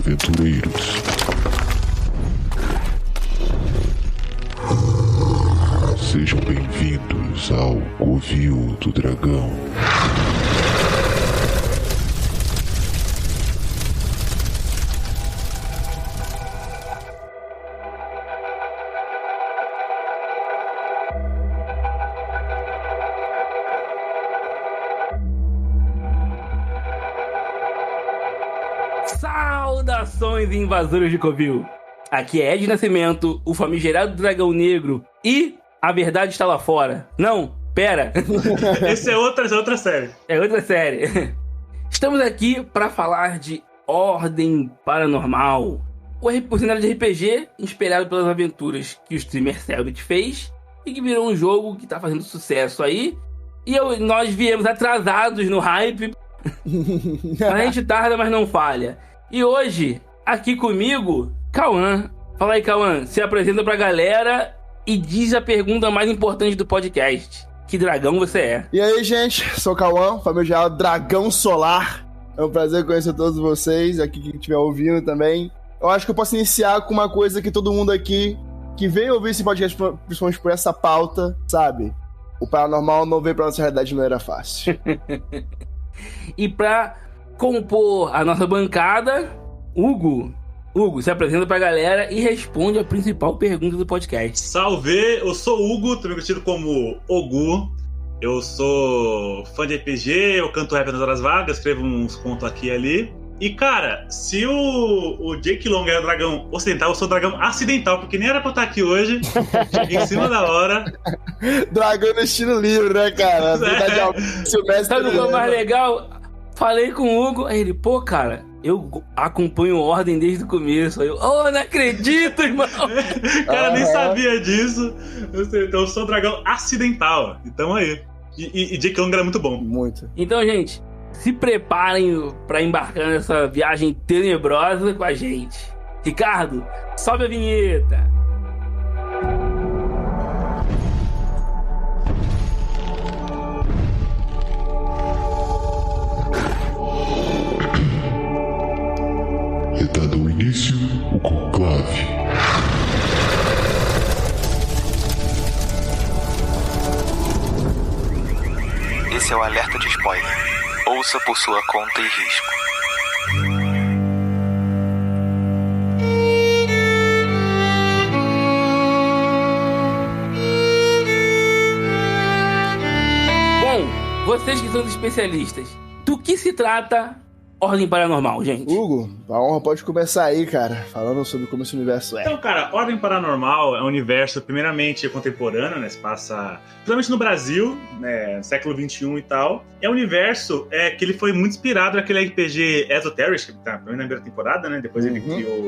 aventureiros. Sejam bem-vindos ao Covil do Dragão. Saudações, invasores de Covil! Aqui é Ed Nascimento, o famigerado Dragão Negro, e a verdade está lá fora. Não, pera! Essa é outra série. É outra série. Estamos aqui para falar de Ordem Paranormal, o cenário de RPG inspirado pelas aventuras que o streamer Selbit fez e que virou um jogo que está fazendo sucesso aí. E nós viemos atrasados no hype. A gente tarda, mas não falha. E hoje, aqui comigo, Cauã. Fala aí, Cauã, se apresenta pra galera e diz a pergunta mais importante do podcast. Que dragão você é? E aí, gente, sou o Cauã, famigerado Dragão Solar. É um prazer conhecer todos vocês, aqui quem estiver ouvindo também. Eu acho que eu posso iniciar com uma coisa que todo mundo aqui que veio ouvir esse podcast, principalmente por essa pauta, sabe? O paranormal não veio pra nossa realidade, não era fácil. E pra compor a nossa bancada, Hugo, se apresenta pra galera e responde a principal pergunta do podcast. Salve, eu sou o Hugo, também conhecido como Ogu. Eu sou fã de RPG, eu canto rap nas horas vagas, escrevo uns contos aqui e ali. E cara, se o Jake Long era dragão ocidental, eu sou dragão acidental, porque nem era pra eu estar aqui hoje. Cheguei em cima da hora. Dragão no estilo livre, né, cara? Sabe o que é mais legal? Falei com o Hugo, aí ele, pô, cara, eu acompanho Ordem desde o começo. Aí eu, não acredito, irmão! Cara, nem sabia disso. Então eu sou dragão acidental. Então aí. E Jake Long era muito bom. Muito. Então, gente, se preparem pra embarcar nessa viagem tenebrosa com a gente. Ricardo, sobe a vinheta! Dado o início, o conclave. Esse é o alerta de spoiler. Ouça por sua conta e risco. Bom, vocês que são os especialistas, do que se trata Ordem Paranormal, gente? Hugo, a honra pode começar aí, cara, falando sobre como esse universo é. Então, cara, Ordem Paranormal é um universo, primeiramente, contemporâneo, né? Se passa, principalmente no Brasil, né? Século XXI e tal. É um universo que ele foi muito inspirado naquele RPG Esoteric, que tá na primeira temporada, né? Depois ele criou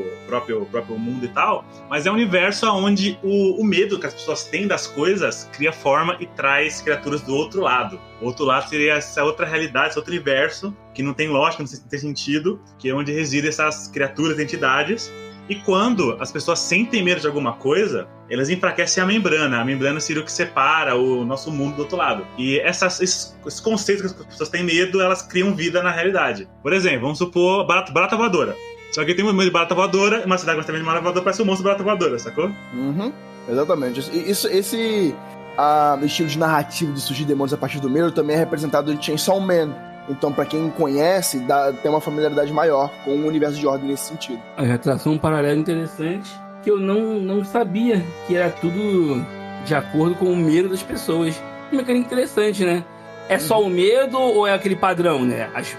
o próprio mundo e tal. Mas é um universo onde o medo que as pessoas têm das coisas cria forma e traz criaturas do outro lado. O outro lado seria essa outra realidade, esse outro universo, que não tem lógica, não tem sentido, que é onde residem essas criaturas, entidades. E quando as pessoas sentem medo de alguma coisa, elas enfraquecem a membrana. A membrana seria o que separa o nosso mundo do outro lado. E esses conceitos que as pessoas têm medo, elas criam vida na realidade. Por exemplo, vamos supor barata voadora. Se alguém tem medo de barata voadora, uma cidade gosta também de barata voadora, parece um monstro de barata voadora, sacou? Exatamente. Esse estilo de narrativa de surgir demônios a partir do medo também é representado em Chainsaw Man. Então, pra quem conhece, tem uma familiaridade maior com o universo de Ordem nesse sentido. Já traçou um paralelo interessante que eu não sabia, que era tudo de acordo com o medo das pessoas. Uma mecânica interessante, né? É só o medo ou é aquele padrão, né? As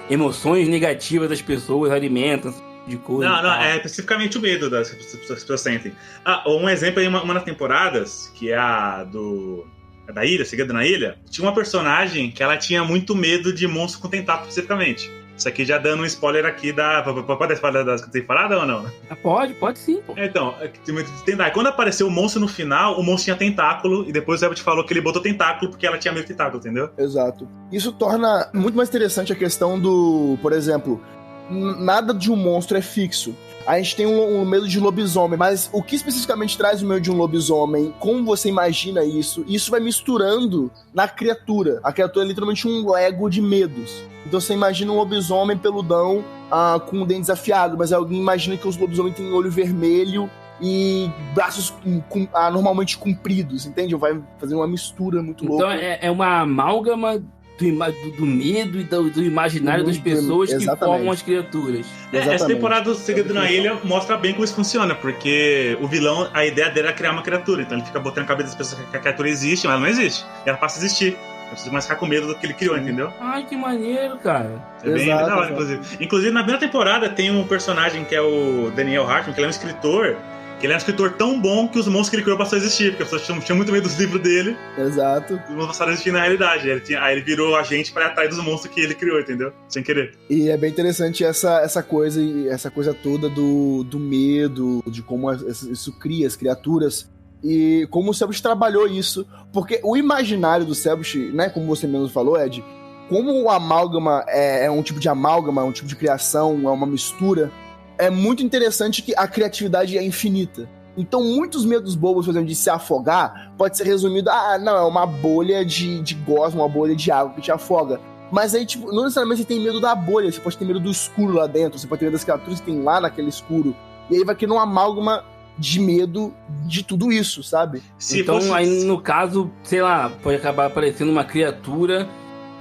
emoções negativas das pessoas alimentam de coisa. Não, é especificamente o medo das pessoas sentem. Um exemplo aí, uma das temporadas, que é a da ilha, Segredo na Ilha, tinha uma personagem que ela tinha muito medo de monstros com tentáculo especificamente. Isso aqui já dando um spoiler aqui pode dar spoiler das temporadas ou não? Pode sim, pô. Então, quando apareceu o monstro no final, o monstro tinha tentáculo, e depois o Selbit falou que ele botou tentáculo porque ela tinha medo de tentáculo, entendeu? Exato. Isso torna muito mais interessante a questão do, por exemplo, nada de um monstro é fixo. A gente tem um medo de lobisomem, mas o que especificamente traz o medo de um lobisomem? Como você imagina isso? Isso vai misturando na criatura. A criatura é literalmente um Lego de medos. Então você imagina um lobisomem peludão com um dente desafiado, mas alguém imagina que os lobisomens têm olho vermelho e braços normalmente compridos, entende? Vai fazer uma mistura muito louca. Então é uma amálgama do medo e do imaginário das pessoas que formam as criaturas. Essa temporada do Segredo na Ilha mostra bem como isso funciona, porque o vilão, a ideia dele é criar uma criatura, então ele fica botando na cabeça das pessoas que a criatura existe, mas ela não existe. E ela passa a existir. Não precisa mais ficar com medo do que ele criou, entendeu? Ai, que maneiro, cara. É bem da hora, inclusive. Inclusive, na primeira temporada tem um personagem que é o Daniel Hartman, que ele é um escritor. Que ele é um escritor tão bom que os monstros que ele criou passaram a existir, porque as pessoas tinham muito medo dos livros dele. Exato. Os monstros passaram a existir na realidade. Aí ele virou agente pra ir atrás dos monstros que ele criou, entendeu? Sem querer. E é bem interessante essa coisa toda do medo, de como isso cria as criaturas. E como o Selbit trabalhou isso. Porque o imaginário do Selbit, né, como você mesmo falou, Ed, como o amálgama é um tipo de amálgama, é um tipo de criação, é uma mistura, é muito interessante que a criatividade é infinita. Então, muitos medos bobos, por exemplo, de se afogar, pode ser resumido, não, é uma bolha de gosma, uma bolha de água que te afoga. Mas aí, tipo, não necessariamente você tem medo da bolha, você pode ter medo do escuro lá dentro, você pode ter medo das criaturas que tem lá naquele escuro. E aí vai criando uma amálgama de medo de tudo isso, sabe? Então, aí, no caso, sei lá, pode acabar aparecendo uma criatura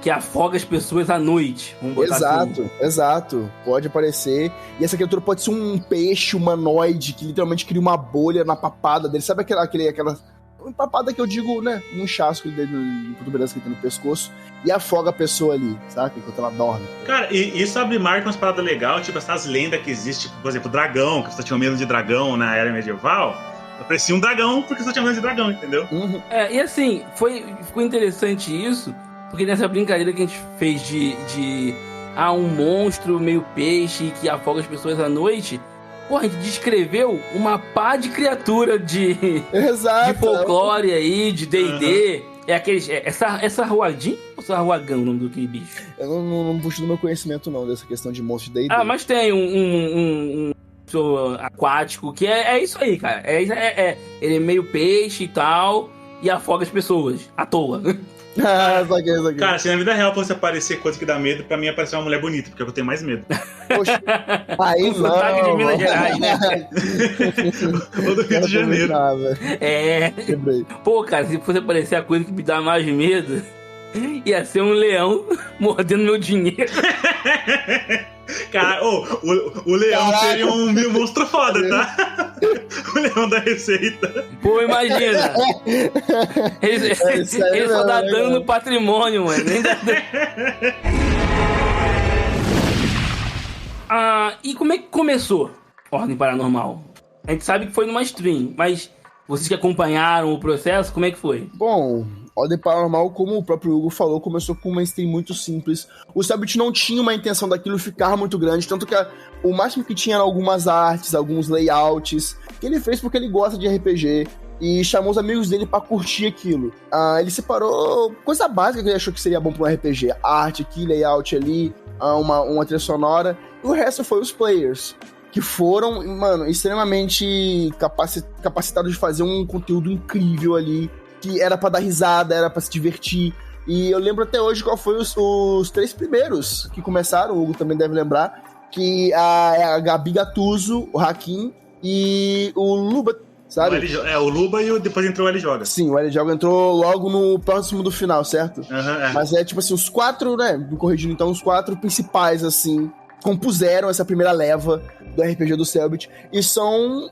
que afoga as pessoas à noite. Vamos botar assim. Exato. Pode aparecer. E essa criatura pode ser um peixe humanoide que literalmente cria uma bolha na papada dele. Sabe aquela papada que eu digo, né? Um chasco de protuberância que tem no pescoço e afoga a pessoa ali, sabe? Enquanto ela dorme. Cara, e isso abre marca umas paradas legais, tipo essas lendas que existem, tipo, por exemplo, dragão, que você tinha medo de dragão na era medieval. Parecia um dragão porque você tinha medo de dragão, entendeu? Uhum. E assim, ficou interessante isso. Porque nessa brincadeira que a gente fez de um monstro meio peixe que afoga as pessoas à noite, a gente descreveu uma pá de criatura de folclore aí, de D&D. É Sarruadin ou Sarruagão o nome do que bicho? Eu não puxo do meu conhecimento não, dessa questão de monstro de D&D. Mas tem um aquático que é isso aí, cara. Ele é meio peixe e tal e afoga as pessoas à toa. Saquei. Cara, se na vida real fosse aparecer coisa que dá medo, pra mim aparecer uma mulher bonita, porque eu tenho mais medo. Poxa, aí com sotaque de Minas Gerais, né? Ou do Rio de Janeiro. Pô, cara, se fosse aparecer a coisa que me dá mais medo, ia ser um leão mordendo meu dinheiro. Cara, o leão seria um monstro foda, tá? O leão da receita. Pô, imagina. Ele só dá dano no patrimônio, mano. E como é que começou Ordem Paranormal? A gente sabe que foi numa stream, mas vocês que acompanharam o processo, como é que foi? Bom, Ordem Paranormal, como o próprio Hugo falou, começou com uma stream muito simples. O Selbit não tinha uma intenção daquilo ficar muito grande, tanto que o máximo que tinha eram algumas artes, alguns layouts, que ele fez porque ele gosta de RPG e chamou os amigos dele pra curtir aquilo. Ele separou coisa básica que ele achou que seria bom pra um RPG, arte aqui, layout ali, uma trilha sonora, e o resto foi os players, que foram, mano, extremamente capacitados de fazer um conteúdo incrível ali, que era pra dar risada, era pra se divertir. E eu lembro até hoje qual foi os 3 primeiros que começaram, o Hugo também deve lembrar, que a Gabi Gattuso, o Hakim e o Luba, sabe? O Luba e depois entrou o L Joga. Sim, o L Joga entrou logo no próximo do final, certo? Uhum, Mas é tipo assim, os 4, né, me corrigindo então, os 4 principais, assim, compuseram essa primeira leva do RPG do Selbit, e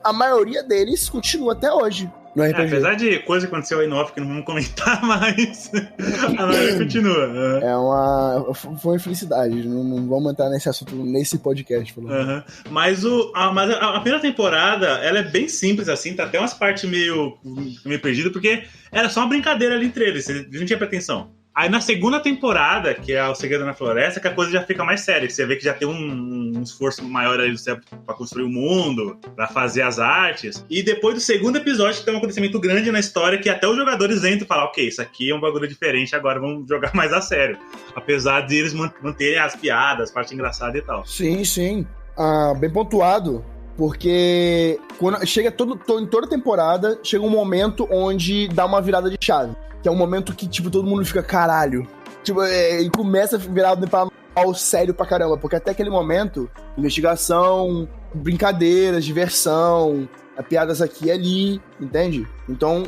a maioria deles continua até hoje no RPG. Apesar de coisa que aconteceu aí no off que não vamos comentar, mas a maioria continua. Foi uma infelicidade, não vamos entrar nesse assunto nesse podcast. Mas a primeira temporada, ela é bem simples assim, tá até umas partes meio perdidas, porque era só uma brincadeira ali entre eles não tinha pretensão. Aí na segunda temporada, que é O Segredo na Floresta, que a coisa já fica mais séria. Que você vê que já tem um esforço maior aí do céu pra construir o mundo, pra fazer as artes. E depois do segundo episódio, tem um acontecimento grande na história que até os jogadores entram e falam, ok, isso aqui é um bagulho diferente, agora vamos jogar mais a sério. Apesar de eles manterem as piadas, parte engraçada e tal. Sim, sim. Bem pontuado. Porque quando chega em toda temporada, chega um momento onde dá uma virada de chave. Que é um momento que, tipo, todo mundo fica, caralho. Tipo, e começa a virar ao sério pra caramba. Porque até aquele momento, investigação, brincadeiras, diversão, piadas aqui e ali, entende? Então,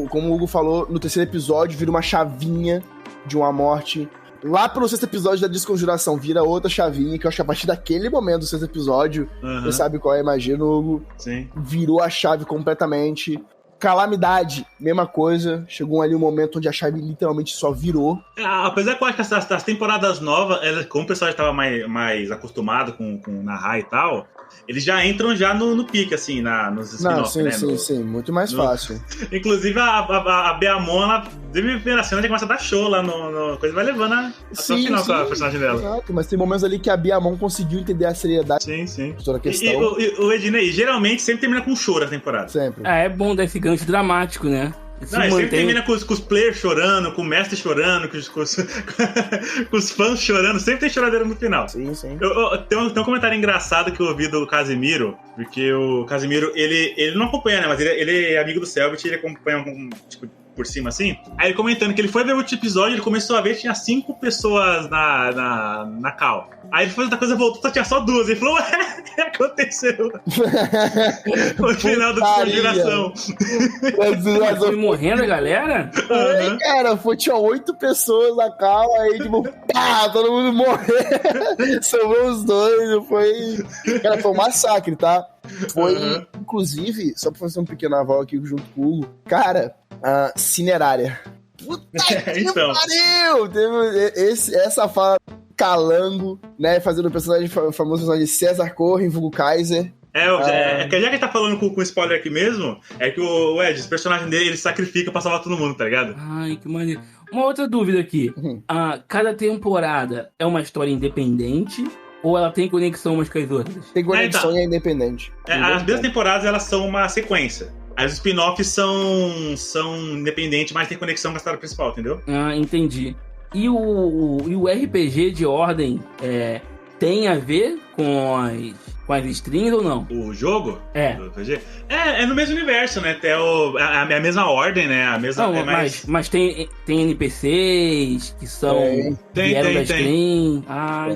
como o Hugo falou, no terceiro episódio vira uma chavinha de uma morte. Lá pelo sexto episódio da Desconjuração vira outra chavinha, que eu acho que a partir daquele momento do sexto episódio, você sabe qual é, imagino, Hugo. Sim. Virou a chave completamente. Calamidade, mesma coisa. Chegou ali um momento onde a chave literalmente só virou. Apesar que eu acho que as temporadas novas, como o pessoal já estava mais acostumado com narrar e tal, eles já entram já no pique, assim, nos spin-offs, né? Sim, muito mais fácil. Inclusive, a Beamon, ela deve ver a cena de começa a dar show lá no coisa, vai levando até o final com a personagem dela. Exato, mas tem momentos ali que a Beamon conseguiu entender a seriedade de toda a questão. E o Ednei, geralmente, sempre termina com choro a temporada. Sempre. É bom dar esse gancho dramático, né? Não, sempre termina com os players chorando, com o mestre chorando, com os fãs chorando, sempre tem choradeira no final. Sim, sim. Tem um comentário engraçado que eu ouvi do Casimiro, porque o Casimiro, ele não acompanha, né, mas ele é amigo do Selbit, ele acompanha tipo, por cima assim. Aí ele comentando que ele foi ver o último episódio, ele começou a ver que tinha 5 pessoas na cal. Aí ele foi outra coisa, voltou, só tinha só 2. Ele falou, ué, o que aconteceu? No final da Desconjuração. Foi morrendo a galera? Cara, tinha 8 pessoas na cal, aí tipo, pá, todo mundo morreu. Sobrou os 2, Cara, foi um massacre, tá? Foi, inclusive, só pra fazer um pequeno aval aqui junto com o Hugo, cara, Cinerária. Puta que então. pariu! Teve essa fala Calango, né, fazendo o famoso personagem César Corren, vulgo Kaiser. Já que ele tá falando com spoiler aqui mesmo, é que o Ed, esse personagem dele, ele sacrifica pra salvar todo mundo, tá ligado? Ai, que maneiro. Uma outra dúvida aqui. Cada temporada é uma história independente ou ela tem conexão umas com as outras? Tem conexão e é independente. As duas temporadas, elas são uma sequência. As spin-offs são independentes, mas tem conexão com a história principal, entendeu? Entendi. E o RPG de Ordem tem a ver com as strings ou não? O jogo? É. Do RPG? É no mesmo universo, né? É a mesma ordem, né? A mesma, não, mas tem NPCs que são vieram da string.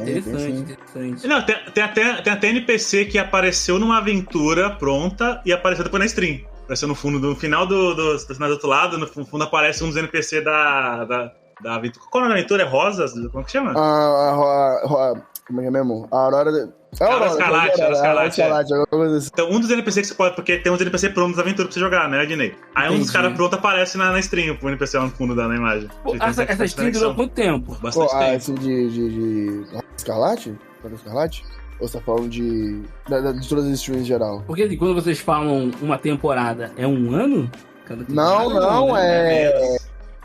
Interessante. Não, tem até NPC que apareceu numa aventura pronta e apareceu depois na stream. Apareceu no fundo, no final do outro lado, no fundo aparece um dos NPC da aventura. Qual é a aventura? É Rosas? Como que chama? Como é mesmo? A Aurora... Escarlate. Então, um dos NPCs que você pode... Porque tem uns NPC prontos da aventura pra você jogar, né, Ednei? Aí um dos caras prontos aparece na stream, o NPC lá no fundo na imagem. Pô, essa stream durou quanto tempo? Bastante tempo. Esse de Escarlate? Escarlate? Ou você tá falando de todas as streams em geral? Porque assim, quando vocês falam uma temporada, é um ano? Não,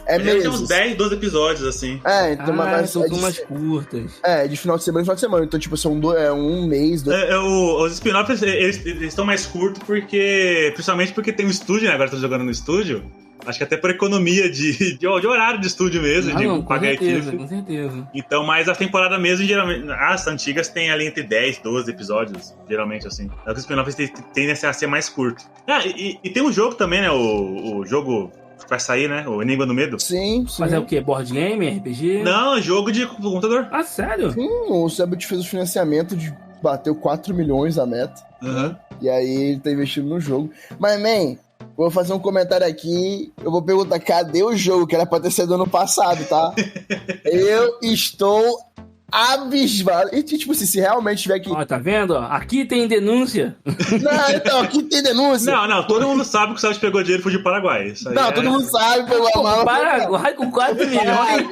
Deve ter uns 10, 12 episódios, assim. Então, são turmas curtas. De final de semana. Então, tipo, são um mês, 2... Os spin-offs, eles estão mais curtos principalmente porque tem um estúdio, né? Agora estão jogando no estúdio. Acho que até por economia de horário de estúdio mesmo, de pagar a equipe. Com certeza. Então, mas a temporada mesmo, geralmente, as antigas tem ali entre 10, 12 episódios, geralmente, assim. Os spin-offs tendem a ser mais curtos. E tem um jogo também, né? O jogo... Vai sair, né? O Enigma do Medo. Sim. Mas é o quê? Board game? RPG? Não, jogo de computador. Sério? Sim, o Selbit fez o financiamento bateu 4 milhões a meta. E aí ele tá investindo no jogo. Mas, man, vou fazer um comentário aqui. Eu vou perguntar, cadê o jogo? Que era pra ter sido ano passado, tá? Eu estou abismado. E tipo assim, se realmente tiver que... Tá vendo? Aqui tem denúncia. Não, então, aqui tem denúncia. Não, todo mundo sabe que o Sérgio pegou dinheiro e fugiu pro Paraguai. Isso aí todo mundo sabe, pegou a mala. Paraguai com 4 milhões?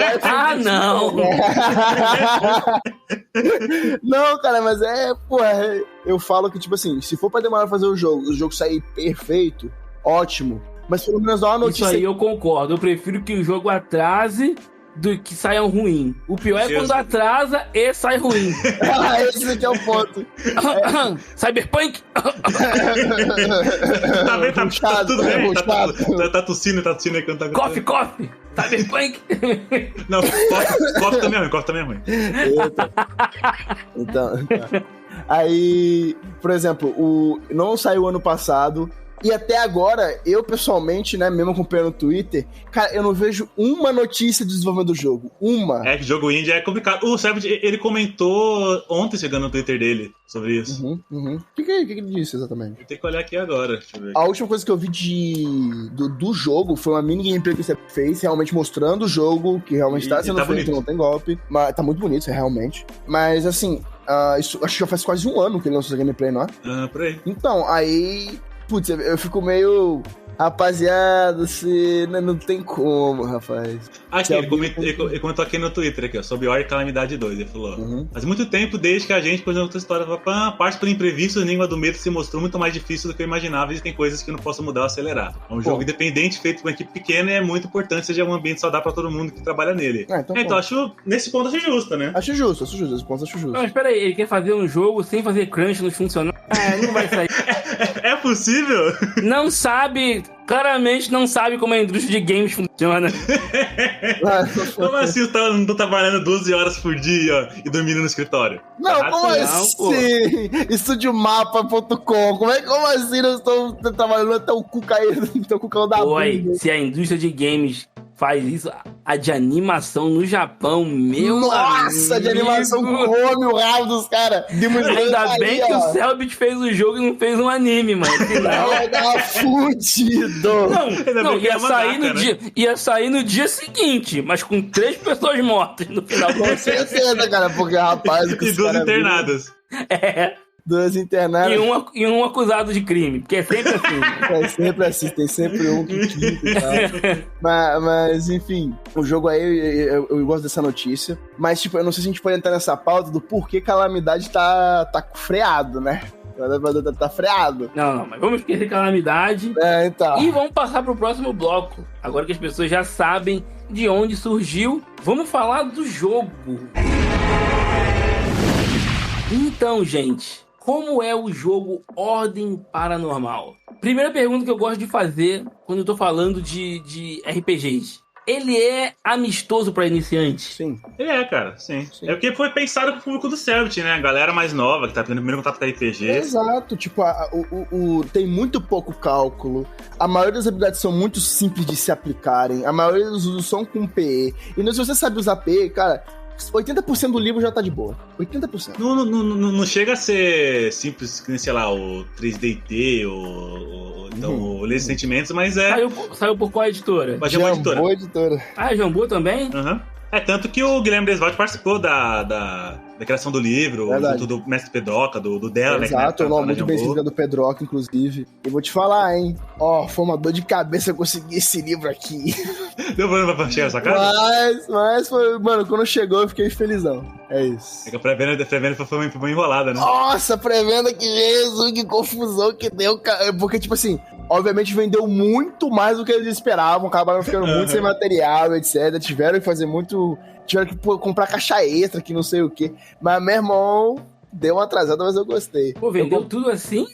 Não! Não, cara, mas eu falo que, tipo assim, se for pra demorar pra fazer o jogo sair perfeito, ótimo. Mas pelo menos dá uma notícia. Isso aí eu concordo. Eu prefiro que o jogo atrase do que saiam ruim. O pior é quando atrasa e sai ruim. Esse aqui é o ponto. Cyberpunk? Tá bem, tá tudo bem. Tá tossindo aí quando tá Coffee. Cyberpunk? Não, coffee também é ruim. Eita. Então. Aí, por exemplo, não saiu ano passado. E até agora, eu pessoalmente, né, mesmo acompanhando no Twitter, cara, eu não vejo uma notícia de desenvolvimento do jogo. Uma. É que jogo indie é complicado. O Savage, ele comentou ontem, chegando no Twitter dele, sobre isso. O que ele disse exatamente? Eu tenho que olhar aqui agora. Deixa eu ver aqui. A última coisa que eu vi do jogo foi uma mini gameplay que você fez, realmente mostrando o jogo, que realmente tá sendo feito, não tem golpe. Mas tá muito bonito, realmente. Mas, assim, isso, acho que já faz quase um ano que ele lançou essa gameplay, não é? Por aí. Então, aí... Putz, eu fico meio... Rapaziada, não tem como, rapaz. Aqui, ele comentou aqui no Twitter, aqui, ó, sobre Ori Calamidade 2. Ele falou: faz muito tempo desde que a gente, por exemplo, outra história, parte por imprevisto, a língua do medo se mostrou muito mais difícil do que eu imaginava e tem coisas que eu não posso mudar ou acelerar. É um jogo independente, feito por uma equipe pequena e é muito importante seja um ambiente saudável pra todo mundo que trabalha nele. Então nesse ponto acho justo, né? Acho justo, esse ponto acho justo. Não, mas peraí, ele quer fazer um jogo sem fazer crunch nos funcionários? Não vai sair. É possível? Não sabe... Claramente não sabe como a indústria de games funciona. Como assim você não tá trabalhando 12 horas por dia e dormindo no escritório? Não, como assim? Estudiomapa.com. Como assim eu estou trabalhando até o cu cair, até o cu caiu da bunda? Se a indústria de games faz isso, a de animação no Japão, meu Nossa, amigo. De animação come o rabo dos caras. Ainda bem que o Cellbit fez o jogo e não fez um anime, mano. Não, tava fudido. Não, ia sair no dia seguinte, mas com 3 pessoas mortas no final. Com certeza, cara, porque rapaz... E 2 internadas. 2 internados. E um acusado de crime, porque é sempre assim. É sempre assim, tem sempre um que quinta e tal. Mas, enfim, o jogo aí, eu gosto dessa notícia. Mas, tipo, eu não sei se a gente pode entrar nessa pauta do porquê Calamidade tá freado, né? Tá freado. Não, mas vamos esquecer Calamidade. Então. E vamos passar pro próximo bloco. Agora que as pessoas já sabem de onde surgiu, vamos falar do jogo. Então, gente, como é o jogo Ordem Paranormal? Primeira pergunta que eu gosto de fazer quando eu tô falando de RPGs. Ele é amistoso pra iniciante? Sim. Ele é, cara, sim. É porque foi pensado pro público do Cellbit, né? A galera mais nova, que tá tendo o primeiro contato com RPG. Exato, tipo, tem muito pouco cálculo. A maioria das habilidades são muito simples de se aplicarem. A maioria dos usos são com PE. E se você sabe usar PE, cara... 80% do livro já tá de boa. 80%. Não chega a ser simples, que nem, sei lá, o 3DT então, o Lei dos Sentimentos, mas é... Saiu por qual editora? Jambô Editora. Ah, Jambô também? É, tanto que o Guilherme Desvalde participou da criação do livro, junto do Mestre Pedroca, do dela, né? Exato, o nome muito bem escrito do Pedroca, inclusive. E vou te falar, hein? Foi uma dor de cabeça eu conseguir esse livro aqui. Deu problema pra chegar nessa casa? Mas foi, mano, quando chegou eu fiquei felizão. É isso. É que a pré-venda foi uma enrolada, né? Nossa, pré-venda, que Jesus, que confusão que deu, cara. Porque, tipo assim, obviamente vendeu muito mais do que eles esperavam, acabaram ficando muito sem material, etc. Tiveram que fazer muito... Tiveram que comprar caixa extra, que não sei o quê. Mas, meu irmão, deu uma atrasada, mas eu gostei. Pô, vendeu tudo assim?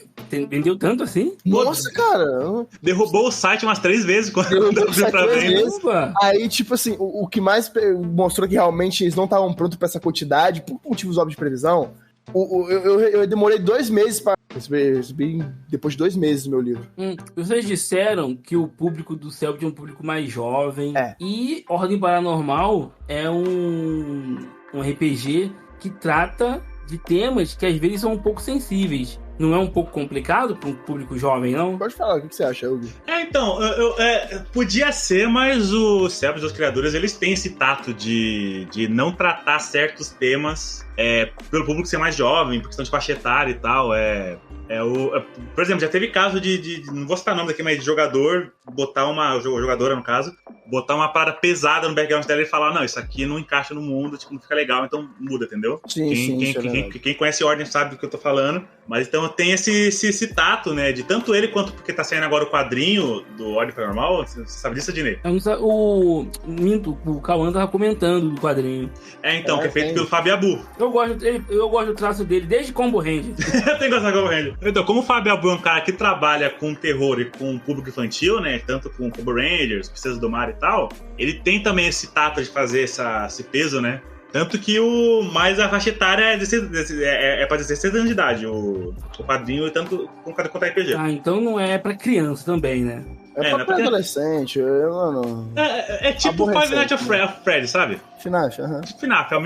Vendeu tanto assim? Nossa, cara. Derrubou o site umas 3 vezes quando abriu pra venda. Aí, tipo assim, o que mais mostrou que realmente eles não estavam prontos pra essa quantidade, por motivos óbvios de previsão, eu demorei 2 meses pra receber depois de 2 meses o meu livro. Vocês disseram que o público do Cellbit é um público mais jovem. E Ordem Paranormal é um RPG que trata de temas que às vezes são um pouco sensíveis. Não é um pouco complicado para um público jovem, não? Pode falar, o que você acha, Hugo? Então, podia ser, mas o Cellbit, os criadores, eles têm esse tato de não tratar certos temas pelo público ser mais jovem, por questão de faixa etária e tal. Por exemplo, já teve caso de não vou citar nomes aqui, mas de jogador botar jogadora no caso, botar uma parada pesada no background dela e falar, não, isso aqui não encaixa no mundo, tipo, não fica legal, então muda, entendeu? Quem conhece Ordem sabe do que eu tô falando. Mas então tem esse tato, né? De tanto ele quanto porque tá saindo agora o quadrinho do Ordem Paranormal. Você sabe disso, Dinei? O Cauã tava comentando do quadrinho. Então, que é feito pelo Fábio Abu. Eu gosto do traço dele, desde Combo Ranger. Eu tenho que gostar de Combo Ranger. Então, como o Fábio Abu é um cara que trabalha com terror e com público infantil, né? Tanto com Combo Rangers, Princesas do Mar e tal, ele tem também esse tato de fazer esse peso, né? Tanto que a faixa etária é pra 16 anos de idade, o quadrinho, tanto quanto a RPG. Ah, então não é pra criança também, né? É pra adolescente, mano. É tipo Five Nights at Freddy, sabe? FNAF, aham. Tipo FNAF, é a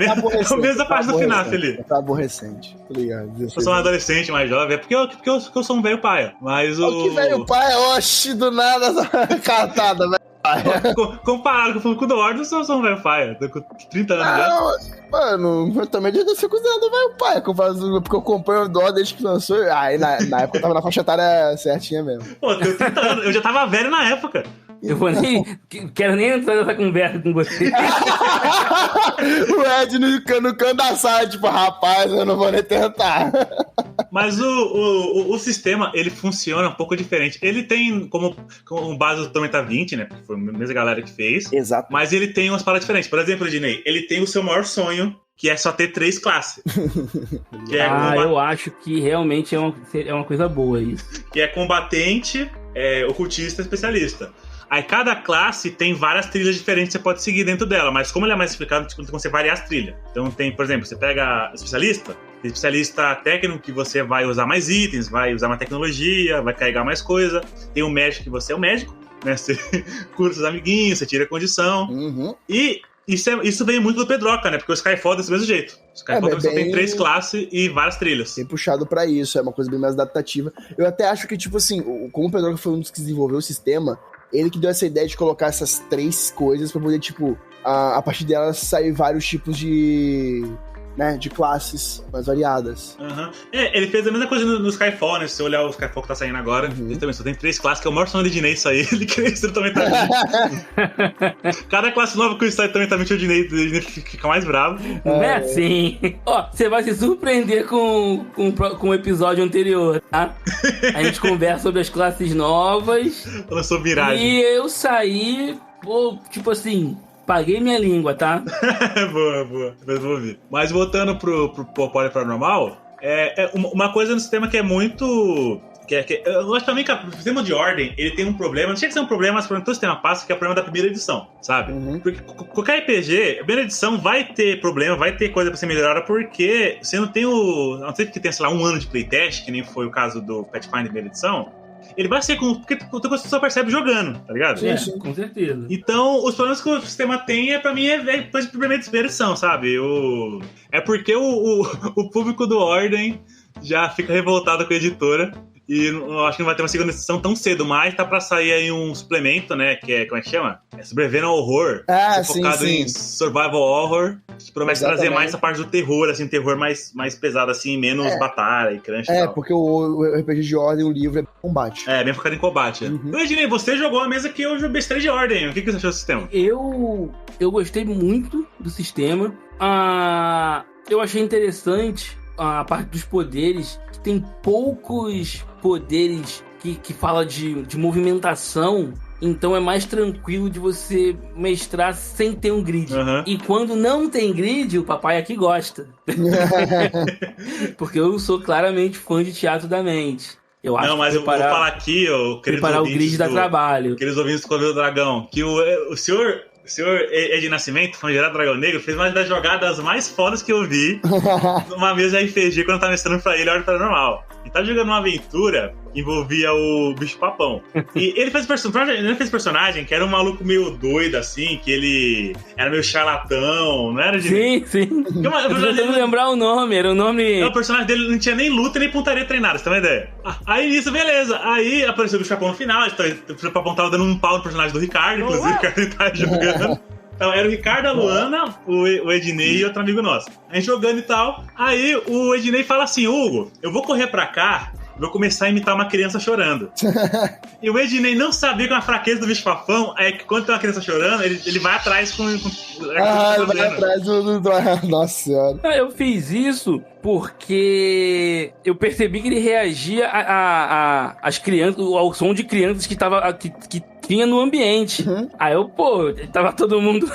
mesma parte do FNAF ali. É pra aborrecente, tá ligado? Eu sou um adolescente mais jovem, é porque eu sou um velho paia, mas o... Que velho paia, oxi, do nada, cartada, velho. Comparado com o filme do Ordem, eu sou um velho paia, tô com 30 anos já. Mano, eu também já fico usando velho paia, porque eu acompanho o Ordem desde que lançou, aí na época eu tava na faixa etária certinha mesmo. Pô, eu tenho 30 anos, eu já tava velho na época. Eu vou quero nem entrar nessa conversa com você. O Ed no canto da sala, tipo, rapaz, eu não vou nem tentar. Mas o sistema, ele funciona um pouco diferente. Ele tem como base o Tormenta 20, né? Porque foi a mesma galera que fez. Exato. Mas ele tem umas paradas diferentes. Por exemplo, Dinei, ele tem o seu maior sonho, que é só ter 3 classes. Eu acho que realmente é uma coisa boa isso. Que é combatente, ocultista e especialista. Aí cada classe tem várias trilhas diferentes que você pode seguir dentro dela, mas como ele é mais explicado, tipo, tem como você variar as trilhas. Então tem, por exemplo, você pega especialista técnico, que você vai usar mais itens, vai usar mais tecnologia, vai carregar mais coisa. Tem o médico, que você é o médico, né? Você cura seus amiguinhos, você tira a condição. Uhum. E isso vem muito do Pedroca, né? Porque o Skyfall é desse mesmo jeito. O Skyfall só tem 3 classes e várias trilhas. Bem puxado pra isso, é uma coisa bem mais adaptativa. Eu até acho que, tipo assim, como o Pedroca foi um dos que desenvolveu o sistema, ele que deu essa ideia de colocar essas 3 coisas pra poder, tipo, a partir delas sair vários tipos de classes mais variadas. Uhum. Ele fez a mesma coisa no Skyfall, né? Se você olhar o Skyfall que tá saindo agora, ele também só tem 3 classes, que é o maior sonho de Dinei isso aí. Ele cresceu também tá. Cada classe nova que o Style também tá metido, o Dinei fica mais bravo. Não é assim. Ó, você vai se surpreender com o episódio anterior, tá? A gente conversa sobre as classes novas. Lançou viragem. E eu saí, tipo assim, paguei minha língua, tá? Boa. Mas vou ouvir. Mas voltando pro Ordem Paranormal, uma coisa no sistema que é muito... Eu acho também que o sistema de ordem, ele tem um problema, não chega a ser um problema, mas o problema do sistema passa, que é o problema da primeira edição, sabe? Uhum. Porque qualquer RPG, a primeira edição vai ter problema, vai ter coisa pra ser melhorada, porque você não tem a não ser que tenha, sei lá, 1 ano de playtest, que nem foi o caso do Pathfinder primeira edição, ele vai ser porque outra coisa que você só percebe jogando, tá ligado? Sim, com certeza. Então, os problemas que o sistema tem, pra mim, é coisa de primeira edição, sabe? É porque o público do Ordem já fica revoltado com a editora. E eu acho que não vai ter uma segunda edição tão cedo, mas tá pra sair aí um suplemento, né? Que é, como é que chama? Sobrevivendo ao Horror. Focado em Survival Horror. Que promete trazer mais essa parte do terror, assim, terror mais pesado, assim, menos batalha e crunch e tal. Porque o RPG de Ordem, o livro, é combate. Bem focado em combate. Uhum. Ednei, você jogou a mesa que eu bestrei de Ordem. O que você achou do sistema? Eu gostei muito do sistema. Eu achei interessante a parte dos poderes, que tem poucos poderes que fala de movimentação, então é mais tranquilo de você mestrar sem ter um grid. Uhum. E quando não tem grid, o papai aqui gosta. Porque eu sou claramente fã de Teatro da Mente. Eu acho eu vou falar aqui, preparar o grid dá trabalho. Aqueles ouvintes do Covil do Dragão, que o senhor Ed Nascimento, fã gerado Dragão Negro, fez uma das jogadas mais fodas que eu vi numa mesa de RPG quando eu tava mestrando pra ele a Ordem Paranormal. Ele tava jogando uma aventura que envolvia o Bicho Papão. E ele fez personagem que era um maluco meio doido, assim, que ele era meio charlatão, não era? Sim. Eu tô tentando lembrar o nome, era o nome... O personagem dele não tinha nem luta nem pontaria treinada, você tem uma ideia? Aí isso, beleza. Aí apareceu o Bicho Papão no final, o Bicho Papão tava dando um pau no personagem do Ricardo, inclusive, o Ricardo tava jogando. Então, era o Ricardo, a Luana, o Ednei e outro amigo nosso. A gente jogando e tal. Aí o Ednei fala assim: Hugo, eu vou correr pra cá vou começar a imitar uma criança chorando. E o Ednei não sabia que uma fraqueza do bicho-papão é que quando tem uma criança chorando, ele vai atrás com ele vai atrás do... Nossa senhora. Eu fiz isso porque eu percebi que ele reagia às crianças, ao som de crianças que tinha no ambiente. Aí eu, tava todo mundo...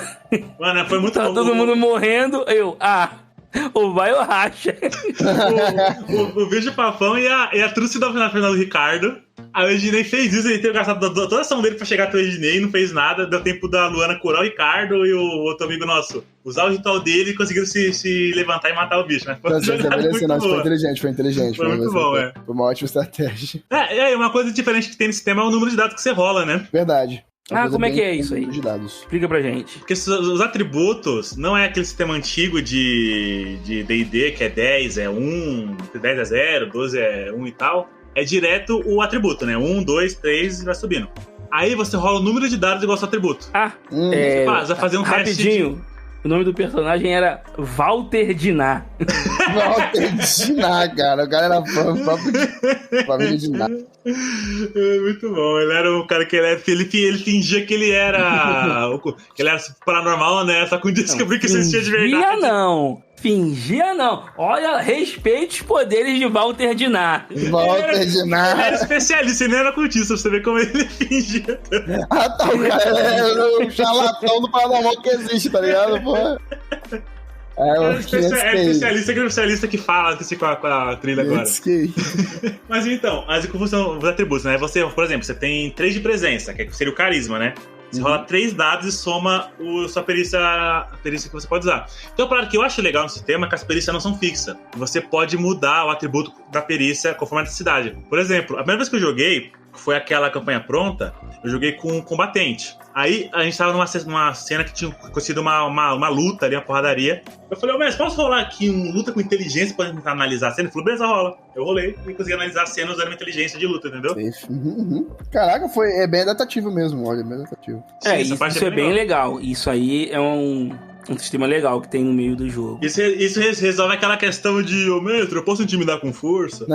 Mano, foi muito tava todo mundo morrendo, ou vai ou racha. O bicho-papão e a trucidade na frente do Ricardo. Aí o Ednei fez isso, ele teve gastado toda a ação dele pra chegar até o Ednei, não fez nada, deu tempo da Luana curar o Ricardo e o outro amigo nosso usar o ritual dele e conseguiram se levantar e matar o bicho. Mas foi foi inteligente. Foi muito bom, Foi uma ótima estratégia. Uma coisa diferente que tem nesse sistema é o número de dados que você rola, né? Verdade. Como é que é isso aí? De dados. Explica pra gente. Porque os atributos não é aquele sistema antigo de D&D, que é 10 é 1, 10 é 0, 12 é 1 e tal. É direto o atributo, né? 1, 2, 3 e vai subindo. Aí você rola o número de dados igual ao seu atributo. Você vai fazer um rapidinho. teste. O nome do personagem era Walter Diná. Walter Diná, cara. O cara era família Diná. Muito bom. Ele era um cara que ele fingia que ele era paranormal, né? Só que descobriu que isso existia de verdade. Fingia não. Olha, respeite os poderes de Walter Diná. Walter Diná. Ele era especialista, ele não era cultista, pra você ver como ele fingia. O cara é o charlatão do paranormal que existe, tá ligado, porra? É especialista que fala assim, com a trilha agora. Mas então, como funcionam os atributos, né? Você, por exemplo, você tem 3 de presença, que seria o carisma, né? Você rola 3 dados e soma a perícia que você pode usar. Então, claro, que eu acho legal no sistema é que as perícias não são fixas. Você pode mudar o atributo da perícia conforme a necessidade. Por exemplo, a primeira vez que eu joguei, foi aquela campanha pronta, eu joguei com um combatente. Aí a gente tava numa cena que tinha acontecido uma luta ali, uma porradaria. Eu falei, mestre, posso rolar aqui luta com inteligência pra tentar analisar a cena? Ele falou, beleza, rola. Eu rolei e consegui analisar a cena usando minha inteligência de luta, entendeu? Caraca, é bem adaptativo mesmo, olha, bem adaptativo. Isso é bem legal. Isso aí é um sistema legal que tem no meio do jogo. Isso resolve aquela questão de, mestre, eu posso intimidar com força?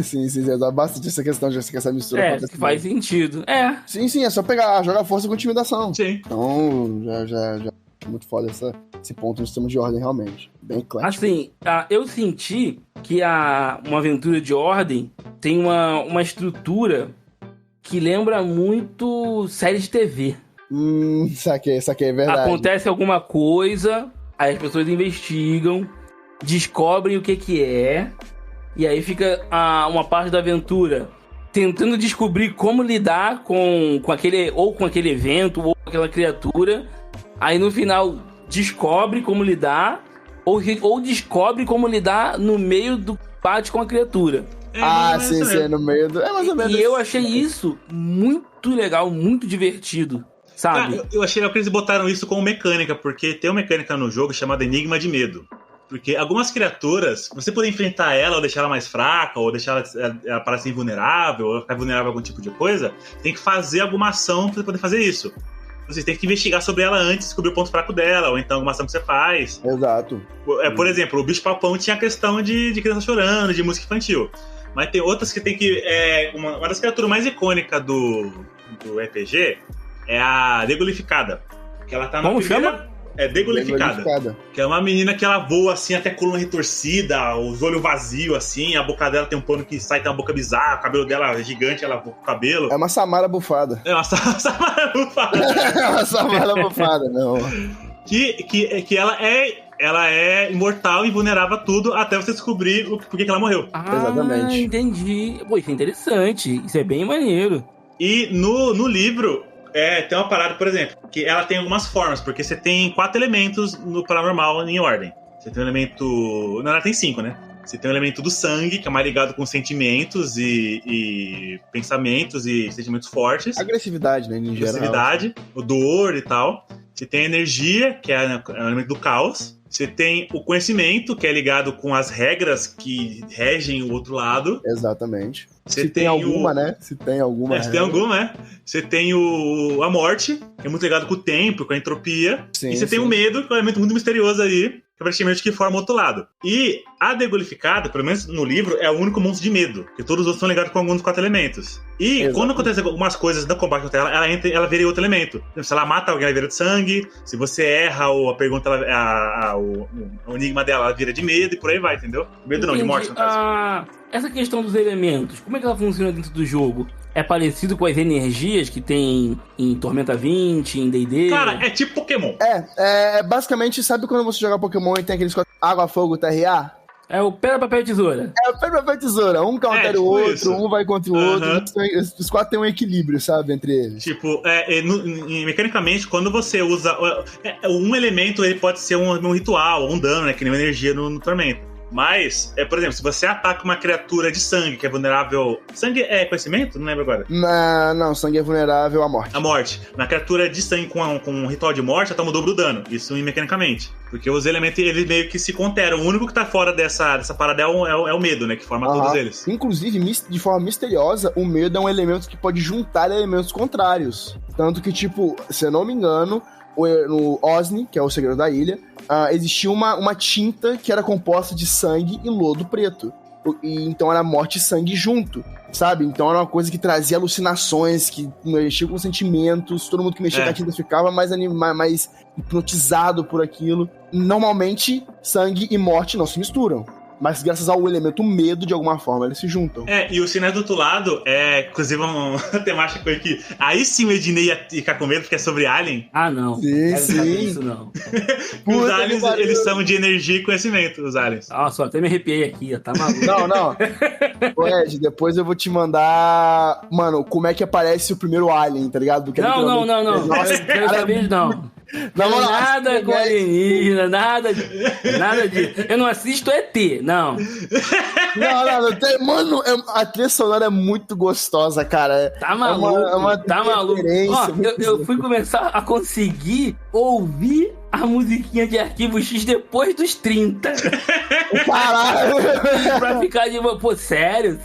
Sim, resolve bastante essa questão de essa mistura. Que faz sentido. Sim, é só jogar força com intimidação. Sim. Então, já muito foda esse ponto no sistema de ordem, realmente. Bem claro. Assim, eu senti que uma aventura de ordem tem uma estrutura que lembra muito série de TV. Saquei, é verdade. Acontece alguma coisa, aí as pessoas investigam, descobrem o que é, e aí fica uma parte da aventura tentando descobrir como lidar com aquele evento, ou com aquela criatura. Aí no final descobre como lidar, ou descobre como lidar no meio do combate com a criatura. Sim, no meio do... É mais ou menos. E eu achei isso muito legal, muito divertido. Sabe? Eu achei que eles botaram isso como mecânica, porque tem uma mecânica no jogo chamada Enigma de Medo. Porque algumas criaturas, você poder enfrentar ela, ou deixar ela mais fraca, ou deixar ela parecer invulnerável, ou ficar vulnerável a algum tipo de coisa, tem que fazer alguma ação pra você poder fazer isso. Você tem que investigar sobre ela antes, descobrir o ponto fraco dela, ou então alguma ação que você faz. Exato. Por exemplo, o bicho-papão tinha a questão de criança chorando, de música infantil. Mas tem outras que tem que... uma das criaturas mais icônicas do RPG é a Degolificada. Que ela tá na chama? É Degolificada. Que é uma menina que ela voa assim, até a coluna retorcida, os olhos vazios assim, a boca dela tem um pano que sai, tem uma boca bizarra, o cabelo dela é gigante, ela voa com o cabelo. É uma Samara bufada. É uma Samara bufada. É uma Samara bufada, não. Que ela é imortal, invulnerável a tudo, até você descobrir por que ela morreu. Exatamente. Entendi. Pô, isso é interessante. Isso é bem maneiro. E no livro... tem uma parada, por exemplo, que ela tem algumas formas, porque você tem 4 elementos no paranormal em ordem. Você tem um elemento... Na verdade, tem 5, né? Você tem o elemento do sangue, que é mais ligado com sentimentos e pensamentos e sentimentos fortes. Agressividade, né, em geral. Agressividade, o dor e tal. Você tem a energia, que é o elemento do caos. Você tem o conhecimento, que é ligado com as regras que regem o outro lado. Exatamente. Se tem alguma, né? Se tem alguma, né? Você tem a morte, que é muito ligado com o tempo, com a entropia. Sim, e você tem o medo, que é um elemento muito misterioso aí, que é praticamente que forma o outro lado. E a degolificada, pelo menos no livro, é o único monstro de medo. Porque todos os outros são ligados com algum dos 4 elementos. E Exato. quando acontecem algumas coisas no combate contra ela vira outro elemento. Se ela mata alguém, ela vira de sangue. Se você erra ou a pergunta, o enigma dela, ela vira de medo e por aí vai, entendeu? Medo não, de morte, no caso. Essa questão dos elementos, como é que ela funciona dentro do jogo? É parecido com as energias que tem em Tormenta 20, em D&D? Cara, é tipo Pokémon. Basicamente, sabe quando você joga Pokémon e tem aqueles água, fogo, terra e ar? É o pedra, papel e tesoura. É o pedra, papel e tesoura. Um counter tipo o outro, isso. um vai contra o outro. Os 4 têm um equilíbrio, sabe, entre eles. Tipo, mecanicamente, quando você usa um elemento, ele pode ser um ritual, um dano, né? Que nem uma energia no Tormenta. Mas, por exemplo, se você ataca uma criatura de sangue que é vulnerável... Sangue é conhecimento? Não lembro agora. Não, sangue é vulnerável à morte. A morte. Na criatura de sangue com um ritual de morte, ela toma o dobro do dano. Isso mecanicamente. Porque os elementos, eles meio que se conteram. O único que tá fora dessa parada é o medo, né? Que forma todos eles. Inclusive, de forma misteriosa, o medo é um elemento que pode juntar elementos contrários. Tanto que, tipo, se eu não me engano, no Osni, que é o segredo da ilha, existia uma tinta que era composta de sangue e lodo preto. E então era morte e sangue junto, sabe? Então era uma coisa que trazia alucinações, que mexia com sentimentos, todo mundo que mexia com a tinta ficava mais hipnotizado por aquilo. Normalmente, sangue e morte não se misturam. Mas graças ao elemento medo, de alguma forma, eles se juntam. E o Sinais do outro lado inclusive, uma temática que aí sim o Ednei ia ficar com medo, porque é sobre Alien. Não. Sim, Quero saber sim. Isso, não. Os aliens, eles são de energia e conhecimento, os aliens. Nossa, até me arrepiei aqui, ó, tá maluco. Não. Ô, Ed, depois eu vou te mandar, mano, como é que aparece o primeiro Alien, tá ligado? Não. Nossa, Quero saber, não. Nada com alienígena, nada disso. Eu não assisto ET, não. Não. Mano, a trilha sonora é muito gostosa, cara. Tá maluco, tá maluco. Ó, eu fui começar a conseguir ouvir a musiquinha de Arquivo X depois dos 30. Caralho! Pra ficar de... Pô, sério?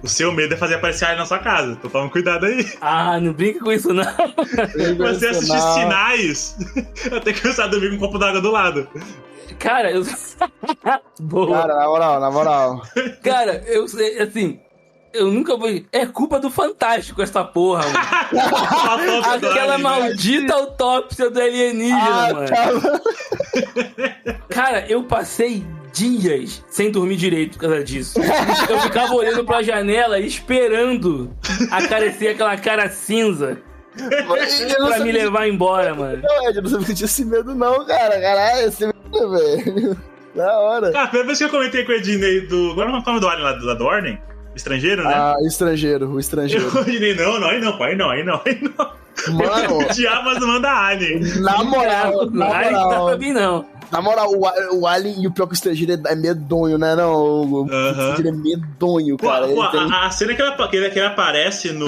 O seu medo é fazer aparecer alien na sua casa. Então toma cuidado aí. Não brinca com isso, não. Você assistir Sinais, até começar a dormir com um copo d'água do lado. Cara, Boa. Cara, na moral. Cara, eu sei, assim... Eu nunca vou... É culpa do Fantástico essa porra, mano. Aquela maldita autópsia do alienígena, mano. Tá. Cara, eu passei dias sem dormir direito por causa disso. Eu ficava olhando pra janela esperando aparecer aquela cara cinza pra me levar embora, mano. Não, Ed, eu não sabia que tinha esse medo não, cara. Caralho, esse medo, velho. Da hora. Cara, a primeira vez que eu comentei com o Ednei agora não é o nome do alien lá da Ordem? Estrangeiro, né? O estrangeiro. Eu imaginei, aí não. Mano, o Diabas não manda alien. Na moral. Não dá pra mim, não. Na moral, o Alien e o pior que o estrangeiro é medonho, né? Não, o estrangeiro é medonho, cara. A cena que ele aparece no...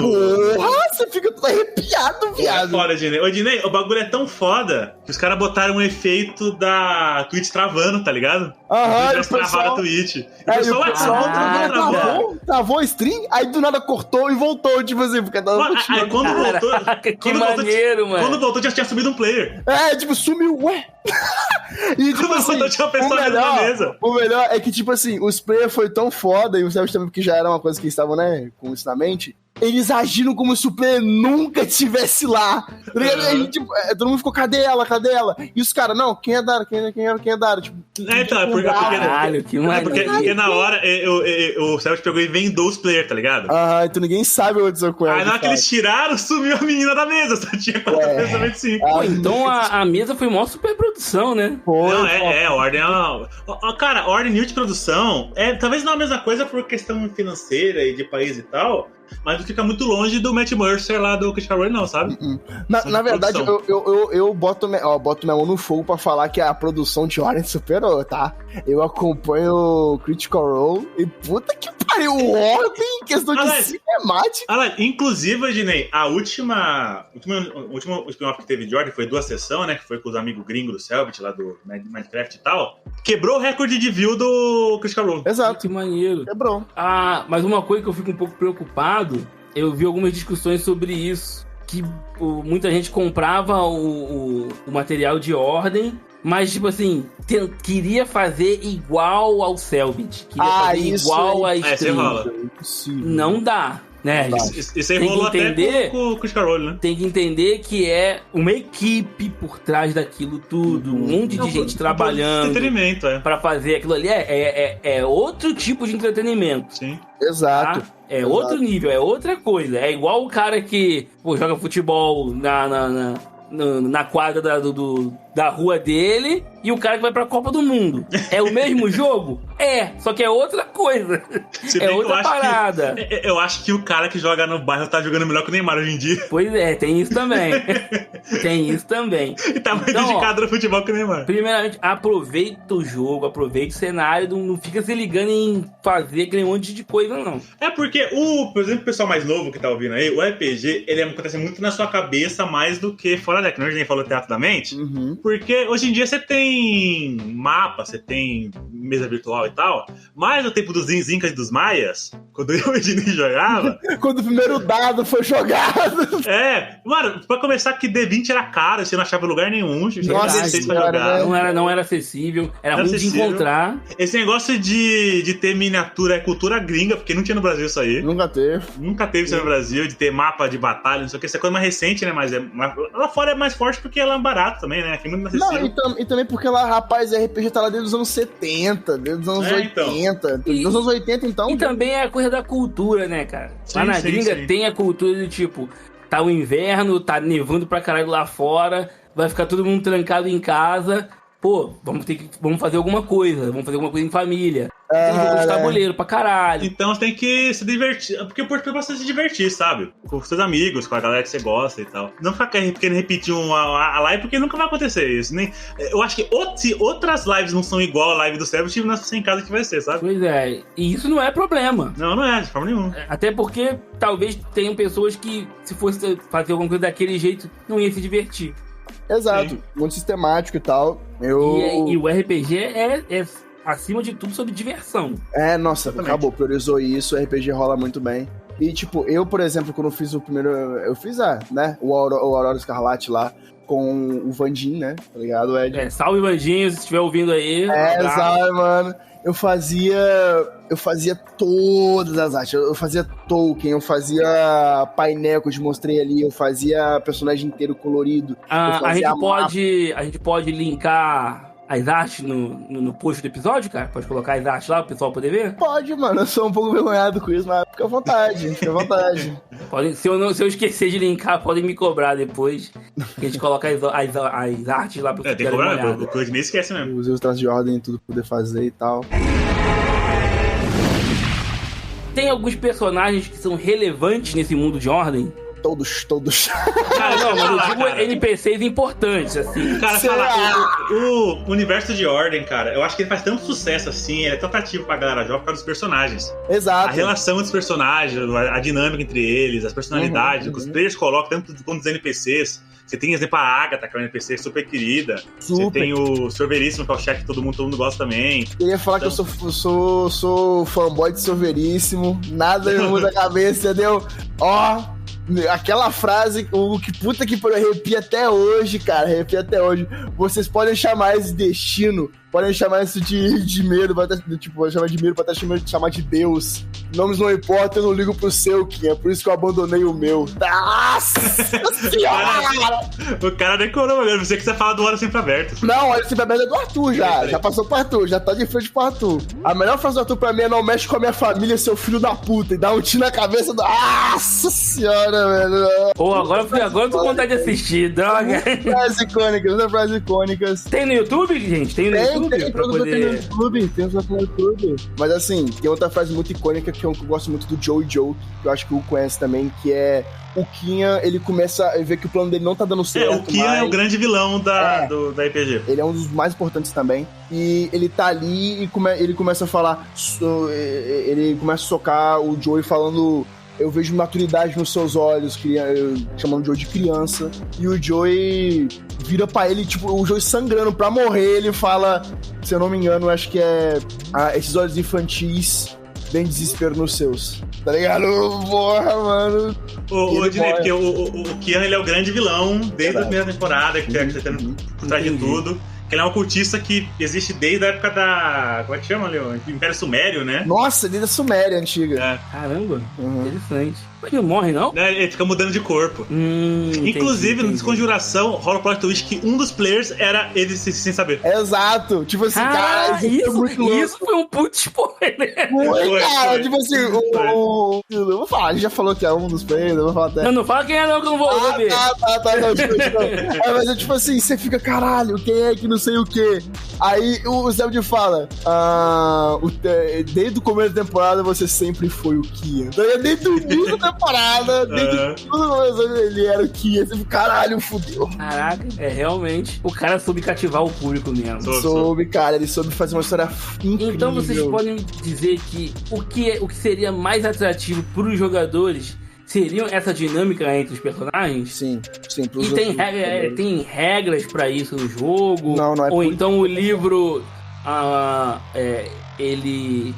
Porra, você fica todo arrepiado, viado. É foda, Ednei. Ô, Ednei, o bagulho é tão foda que os caras botaram um efeito da Twitch travando, tá ligado? Eles travaram a Twitch. O pessoal travou a stream, aí do nada cortou e voltou, tipo assim, porque tava aí quando voltou... Que maneiro, mano. Quando voltou, já tinha subido um player. Tipo, sumiu, ué. E tipo assim, tinha uma pessoa na mesa. O melhor é que, tipo assim, os players foi tão foda, e o Sérgio também, porque já era uma coisa que eles estavam, né, com isso na mente, eles agiram como se o player nunca estivesse lá. E, tipo, todo mundo ficou, cadê ela? E os caras, não, quem é Dara? Quem é Dara? Tipo, caralho, que maneiro. Porque na hora, o Sérgio pegou e vendou os players, tá ligado? Então ninguém sabe o que aconteceu com ela. Aí na hora que eles tiraram, sumiu a menina da mesa, só tinha 4 pessoas, 5. Pô, então a mesa foi uma superprodução, né? Não, a Ordem cara, a Ordem New de produção talvez não a mesma coisa por questão financeira e de país e tal, mas fica muito longe do Matt Mercer lá do Critical Role, não, sabe? Na verdade, eu boto minha mão no fogo pra falar que a produção de Ordem superou, tá? Eu acompanho o Critical Role e puta que pariu, o Ordem em questão de cinemática. Inclusive, Ednei, a última spin-off que teve de Ordem foi 2 sessões, né? Que foi com os amigos gringos do Selbit, lá do Minecraft e tal. Quebrou o recorde de view do Critical Role. Exato. Que maneiro. Quebrou. Mas uma coisa que eu fico um pouco preocupado, eu vi algumas discussões sobre isso, que muita gente comprava o material de Ordem Mas, tipo assim, queria fazer igual ao Cellbit. Queria fazer isso igual a Isso aí Stream. rola. Não dá, né? Isso aí Tem que rolou entender- até com o Scarroll, né? Tem que entender que é uma equipe por trás daquilo tudo. Um monte de gente trabalhando Entretenimento, pra fazer aquilo ali. É outro tipo de entretenimento. Sim. Exato. Tá? É outro nível, é outra coisa. É igual o cara que joga futebol na quadra da rua dele e o cara que vai pra Copa do Mundo. É o mesmo jogo? Só que é outra coisa. Se bem É que outra parada. Eu acho que o cara que joga no bairro tá jogando melhor que o Neymar hoje em dia. Pois é, tem isso também. Tem isso também. E tá mais Então, dedicado no futebol que o Neymar. Primeiramente, aproveita o jogo, aproveita o cenário, não fica se ligando em fazer aquele monte de coisa, não. É porque, por exemplo, o pessoal mais novo que tá ouvindo aí, o RPG, ele acontece muito na sua cabeça mais do que fora da que a gente nem falou teatro da mente. Porque hoje em dia você tem mapa, você tem mesa virtual e tal, mas no tempo dos Incas e dos Maias, quando eu e o Ednei jogava... Quando o primeiro dado foi jogado. Mano, pra começar que D20 era caro, você não achava lugar nenhum, você tinha Nossa, 16 pra cara, jogar. né? Não era acessível, era ruim de acessível. encontrar. Esse negócio de ter miniatura é cultura gringa, porque não tinha no Brasil isso aí. Nunca teve. Nunca teve isso no Brasil, de ter mapa de batalha, não sei o que. Isso é coisa mais recente, né? Mas lá fora é mais forte porque ela é barato também, né? Aqui é muito mais Não, acessível. e também porque lá, rapaz, RPG tá lá desde os anos 70, desde os anos 80. Nos anos 80, então... E também é a coisa da cultura, né, cara? Sim, Lá na sim, gringa sim. tem a cultura de tipo, tá o inverno, tá nevando pra caralho lá fora, vai ficar todo mundo trancado em casa. Pô, vamos fazer alguma coisa em família. Tem jogo de tabuleiro pra caralho. Então você tem que se divertir. Porque o importante é você se divertir, sabe? Com seus amigos, com a galera que você gosta e tal. Não ficar querendo repetir a live, porque nunca vai acontecer isso. Eu acho que se outras lives não são igual a live do Cérebro, tive nessa em casa que vai ser, sabe? Pois é, e isso não é problema. Não é, de forma nenhuma. Até porque talvez tenham pessoas que, se fosse fazer alguma coisa daquele jeito, não ia se divertir. Exato, Sim. muito sistemático e tal. E o RPG é acima de tudo sobre diversão. Nossa, acabou, priorizou isso, o RPG rola muito bem. E, tipo, eu, por exemplo, quando fiz o primeiro... Eu fiz, o Aurora Escarlate lá, com o Vandinho, né? Tá ligado, Ed? Salve, Vandinho, se estiver ouvindo aí. Sabe, mano. Eu fazia todas as artes. Eu fazia Tolkien, eu fazia painel que eu te mostrei ali, eu fazia personagem inteiro colorido. A gente pode linkar as artes no post do episódio, cara? Pode colocar as artes lá pro pessoal poder ver? Pode, mano. Eu sou um pouco envergonhado com isso, mas fica à vontade. Fica à vontade. Se eu esquecer de linkar, podem me cobrar depois. Que a gente coloca as artes lá pro Tem que cobrar, o Code nem esquece mesmo. Usei os traços de ordem e tudo pra poder fazer e tal. Tem alguns personagens que são relevantes nesse mundo de ordem? Todos. Cara, não, mas eu digo cara. NPCs importantes, assim. Cara, o universo de Ordem, cara, eu acho que ele faz tanto sucesso assim, ele é tão atrativo pra galera jovem por causa dos personagens. Exato. A relação dos personagens, a dinâmica entre eles, as personalidades, que os players colocam, tanto quanto os NPCs. Você tem, exemplo, a Agatha, que é uma NPC super querida. Você tem o Sr. Veríssimo, que é o chefe que todo mundo gosta também. Queria falar que eu sou fanboy de Sr. Veríssimo. Nada me muda a cabeça, entendeu? Aquela frase, o que puta que pariu, arrepia até hoje, cara. Arrepia até hoje. Vocês podem chamar isso de destino, podem chamar isso de medo, pode chamar de medo, pode até chamar de Deus. Nomes não importam, eu não ligo pro seu, Kim. É por isso que eu abandonei o meu. Nossa senhora! O cara decorou, mano. Você que você fala do Hora Sempre Aberto. Não, Hora Sempre Aberto é do Arthur já. Já passou pro Arthur, já tá de frente pro Arthur. A melhor frase do Arthur pra mim é: não mexe com a minha família, seu filho da puta. E dá um tiro na cabeça do... Nossa senhora, velho. Pô, agora eu tô com vontade de assistir, droga. Frases icônicas. Tem no YouTube, gente? Tem no YouTube? Tem no YouTube. Mas assim, tem outra frase muito icônica que eu gosto muito do Joe, que eu acho que o conhece também, que é: o Kian, ele começa a ver que o plano dele não tá dando certo. O Kian é o grande vilão da RPG. Ele é um dos mais importantes também. E ele tá ali e ele começa a falar. Ele começa a socar o Joey falando: eu vejo maturidade nos seus olhos, chamando o Joey de criança. E o Joey vira pra ele, tipo, o Joey sangrando pra morrer. Ele fala, se eu não me engano, acho que é: esses olhos infantis, bem desespero nos seus. Tá ligado? Porra, mano. O Ednei, porque o Kian, ele é o grande vilão desde a primeira temporada, que tá tentando por trás de tudo. que ele é um ocultista que existe desde a época da... Como é que chama, Leon? Império Sumério, né? Nossa, desde a Suméria antiga. É. Caramba, interessante. Mas ele não morre, não? Ele fica mudando de corpo. Inclusive, no Desconjuração, rola o plot twist que um dos players era ele sem saber. Exato. Tipo assim, cara, isso, é muito louco. isso foi um puto spoiler. Foi, cara. Foi. Tipo assim, eu vou falar, a gente já falou que é um dos players, eu vou falar até. Não fala quem é não, que eu não vou ver. Tá, não, tipo, mas é tipo assim, você fica, caralho, quem é que não sei o quê? Aí o Zelda fala, desde o começo da temporada você sempre foi o Kia. Desde o início da temporada, desde tudo, ele era o Kia. Você fica, caralho, fudeu. Caraca, realmente, o cara soube cativar o público mesmo. Soube, cara, ele soube fazer uma história incrível. Então vocês podem dizer que o que seria mais atrativo para os jogadores seriam essa dinâmica entre os personagens? Sim. E tem regras pra isso no jogo? Não é. Ou então o livro, ele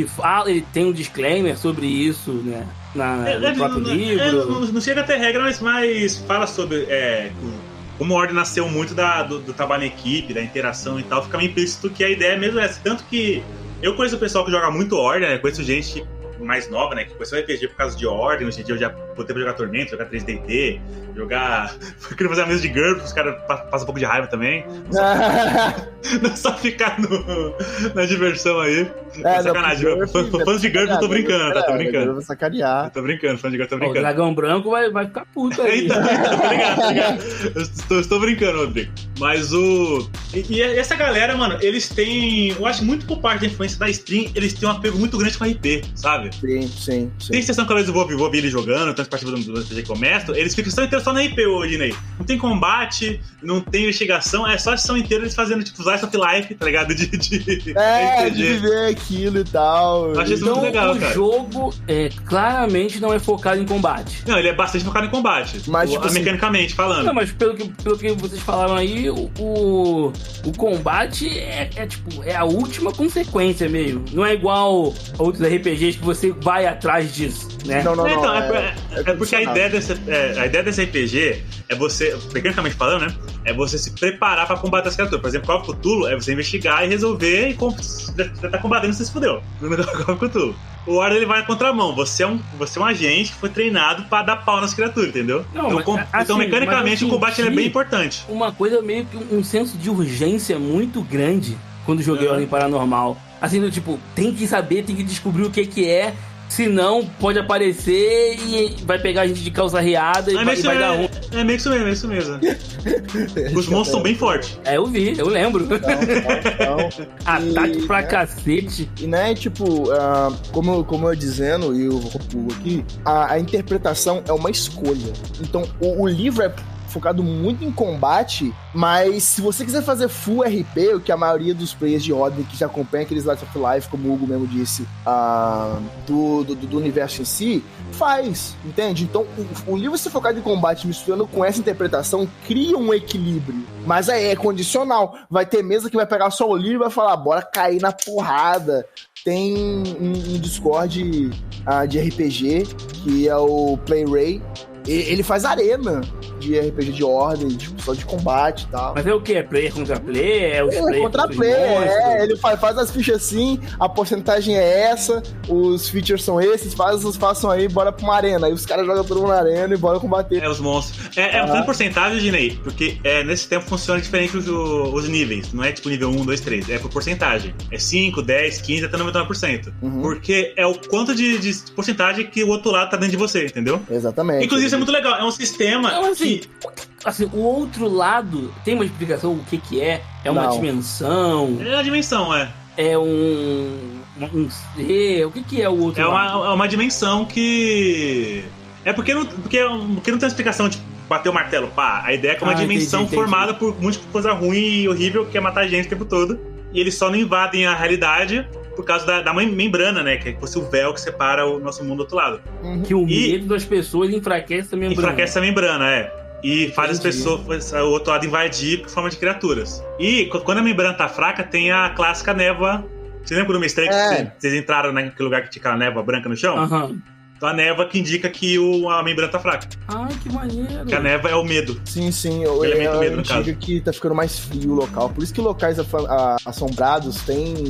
fala, ele tem um disclaimer sobre isso, né? No próprio livro. Não chega a ter regra, mas fala sobre como a Ordem nasceu muito do trabalho em equipe, da interação e tal. Fica meio implícito que a ideia mesmo é essa. Tanto que eu conheço o pessoal que joga muito Ordem, né? Conheço gente mais nova, né? Que conheceu RPG por causa de Ordem. Hoje em dia eu já botei pra jogar Tormento, jogar 3DT, jogar... Eu queria fazer a mesa de GURPS, os caras passam um pouco de raiva também. Não só ficar na diversão aí. Sacanagem. Fãs de GURPS eu tô brincando, tá? Tô brincando. Eu vou sacanear. Tô brincando, fã de GURPS, tô brincando. O Dragão Branco vai ficar puto aí. Então, obrigado. Eu estou brincando, Rodrigo. Mas E essa galera, mano, eles têm... Eu acho muito por parte da influência da stream, eles têm um apego muito grande com RP, sabe? Sim. Tem sessão que eu vou ver ele jogando, tanto participação do RPG que eu mestro, eles ficam só inteiros só na RP hoje, né? Não tem combate, não tem investigação, é só a sessão inteira eles fazendo, tipo, Slice of Life, tá ligado? De viver aquilo e tal. Eu acho isso muito legal, cara. O jogo claramente não é focado em combate. Não, ele é bastante focado em combate. Mas, tipo assim, mecanicamente falando. Não, mas pelo que vocês falaram aí, o combate é a última consequência mesmo. Não é igual a outros RPGs que você vai atrás disso, né? Não. É porque a ideia desse RPG é você, mecanicamente falando, né? É você se preparar pra combater as criaturas. Por exemplo, Call of Cthulhu é você investigar e resolver e você tá combatendo, você se fudeu. No Call of Cthulhu. O Ordem ele vai na contramão. Você é um agente que foi treinado pra dar pau nas criaturas, entendeu? Então, mecanicamente, o combate é bem importante. Uma coisa meio que um senso de urgência muito grande quando joguei Ordem Paranormal. Assim, do tipo, tem que saber, tem que descobrir o que é. Senão, pode aparecer e vai pegar a gente de calça riada e vai dar ruim. É meio isso mesmo. Os monstros são bem fortes. Eu lembro. Ataque pra cacete. E, né, tipo, como eu dizendo, e eu vou concluir aqui, a interpretação é uma escolha. Então, o livro é focado muito em combate, mas se você quiser fazer full RP, o que a maioria dos players de Ordem que já acompanha aqueles Slice of Life, como o Hugo mesmo disse, do universo em si, faz, entende? Então, o livro ser focado em combate misturando com essa interpretação cria um equilíbrio, mas aí é condicional. Vai ter mesa que vai pegar só o livro e vai falar, bora cair na porrada. Tem um Discord de RPG, que é o PlayRay. Ele faz arena de RPG de Ordem, tipo, só de combate e tal. Mas é o quê? É player contra player? É os player contra player, ele faz as fichas assim, a porcentagem é essa, os features são esses, façam aí, bora pra uma arena. Aí os caras jogam todo mundo na arena e bora combater. Os monstros. Uma porcentagem, Ginei, porque nesse tempo funciona diferente os níveis. Não é tipo nível 1, 2, 3. É por porcentagem. É 5, 10, 15, até 99%. Porque é o quanto de porcentagem que o outro lado tá dentro de você, entendeu? Exatamente. Inclusive, isso é muito legal. É um sistema assim, o outro lado tem uma explicação o que é? É uma dimensão? É a dimensão, É um ser? O que é o outro lado? É uma dimensão que... porque não tem explicação de bater o martelo, pá. A ideia é que é uma dimensão formada por muita coisa ruim e horrível que quer matar a gente o tempo todo. E eles só não invadem a realidade por causa da membrana, né? Que é fosse o véu que separa o nosso mundo do outro lado. Que o medo das pessoas enfraquece a membrana. Enfraquece a membrana, E faz as pessoas, o outro lado, invadir por forma de criaturas. E quando a membrana tá fraca, tem a clássica névoa. Você lembra do Mistake que vocês entraram naquele lugar que tinha aquela névoa branca no chão? Então a névoa que indica que a membrana tá fraca. Ai, que maneiro. Que a névoa é o medo. Sim, O elemento medo, no caso. indica que tá ficando mais frio o local. Por isso que locais assombrados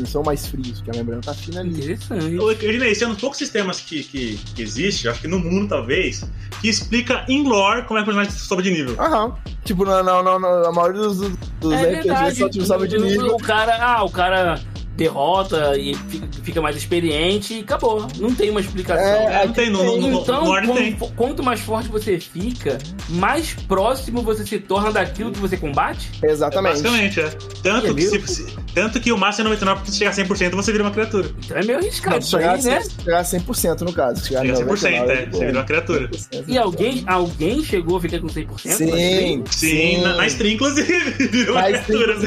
são mais frios, porque a membrana tá fina ali. Interessante. Ednei, esse é um dos poucos sistemas que existe, acho que no mundo talvez, que explica em lore como é que o personagem sobe de nível. Aham. Tipo, a maioria dos RPGs só tipo, sobe de nível. O cara derrota e fica mais experiente e acabou. Não tem uma explicação. Não tem, no Então, lore tem. quanto mais forte você fica, mais próximo você se torna daquilo que você combate? Exatamente. Basicamente, é. Tanto que o máximo é 99, porque se chegar a 100% você vira uma criatura. Então é meio arriscado isso Chegar aí, né? a 100% no caso. Chegar a 100%, 99, você vira uma criatura. 100%. E alguém chegou a ficar com 100%? Sim, na stream, inclusive, virou uma criatura.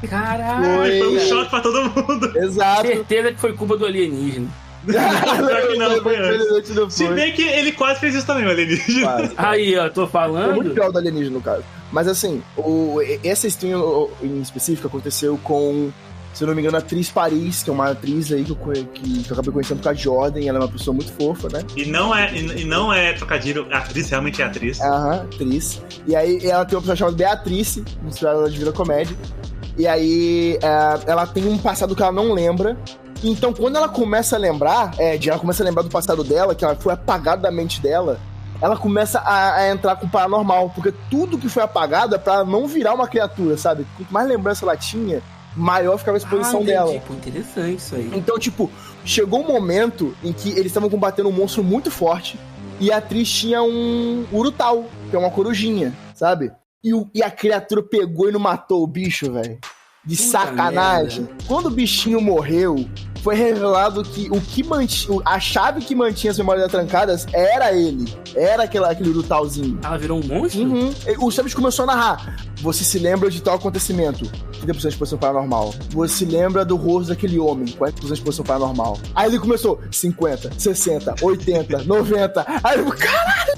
Caralho! Foi um choque pra todo mundo. Exato. Certeza que foi culpa do alienígena. Só que não, foi antes. Infelizmente não Se foi. bem que ele quase fez isso também, o alienígena. Quase. Aí, ó, tô Foi muito falando. pior do alienígena, no caso. Mas assim, essa stream em específico aconteceu com, se eu não me engano, a atriz Paris, que é uma atriz aí que eu acabei conhecendo com a Jordan, ela é uma pessoa muito fofa, né? E não é trocadilho, a atriz realmente é atriz. Aham, atriz. E aí ela tem uma pessoa chamada Beatrice, inspirada de Vida Comédia. E aí ela tem um passado que ela não lembra. Então quando ela começa a lembrar, do passado dela, que ela foi apagada da mente dela, ela começa a entrar com o paranormal. Porque tudo que foi apagado é pra ela não virar uma criatura, sabe? Quanto mais lembrança ela tinha, maior ficava a exposição dela. Pô, interessante isso aí. Então, tipo, chegou um momento em que eles estavam combatendo um monstro muito forte e a atriz tinha um urutau, que é uma corujinha, sabe? E a criatura pegou e não matou o bicho, velho. De sacanagem. Merda. Quando o bichinho morreu, foi revelado que a chave que mantinha as memórias trancadas era ele. Era aquele urutauzinho. Ela virou um monstro? Uhum. O Samus começou a narrar. Você se lembra de tal acontecimento? 30% de exposição paranormal. Você se lembra do rosto daquele homem? 40% de exposição paranormal. Aí ele começou 50, 60, 80, 90. Aí eu, caralho!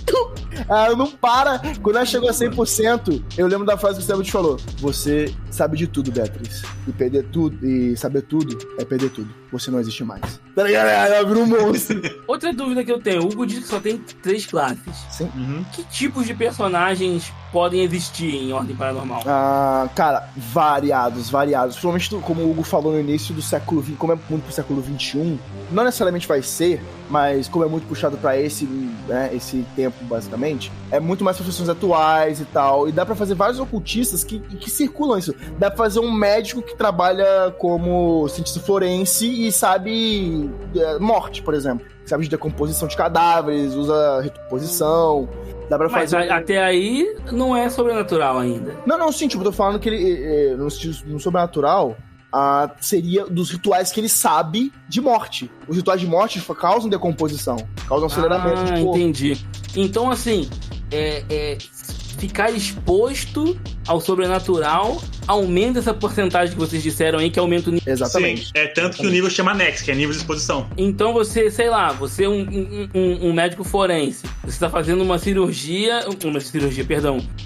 Ela não para. Quando ela chegou a 100%, eu lembro da frase que o Samus falou: você sabe de tudo, Beatriz. E perder tudo, e saber tudo é perder tudo. Você não existe mais. Tá ligado? Ela virou um monstro. Outra dúvida que eu tenho: o Hugo diz que só tem 3 classes. Sim. Uhum. Que tipos de personagens podem existir em Ordem Paranormal? Cara, variados. Principalmente, como o Hugo falou no início do século XX, como é muito pro século XXI, não necessariamente vai ser, mas como é muito puxado pra esse tempo, basicamente, é muito mais profissões atuais e tal. E dá pra fazer vários ocultistas que circulam isso. Dá pra fazer um médico que trabalha como cientista forense e sabe morte, por exemplo. Sabe de decomposição de cadáveres, usa reposição. Dá pra Mas fazer... até aí não é sobrenatural ainda. Não, sim, tipo, eu tô falando que ele, no sobrenatural, seria dos rituais que ele sabe de morte. Os rituais de morte causam decomposição, causam aceleramento de corpo. Entendi. Então, assim, ficar exposto ao sobrenatural aumenta essa porcentagem que vocês disseram aí, que aumenta o nível. Exatamente. Sim, tanto que o nível chama Nex, que é nível de exposição. Então você, sei lá, você é um médico forense, você tá fazendo uma cirurgia,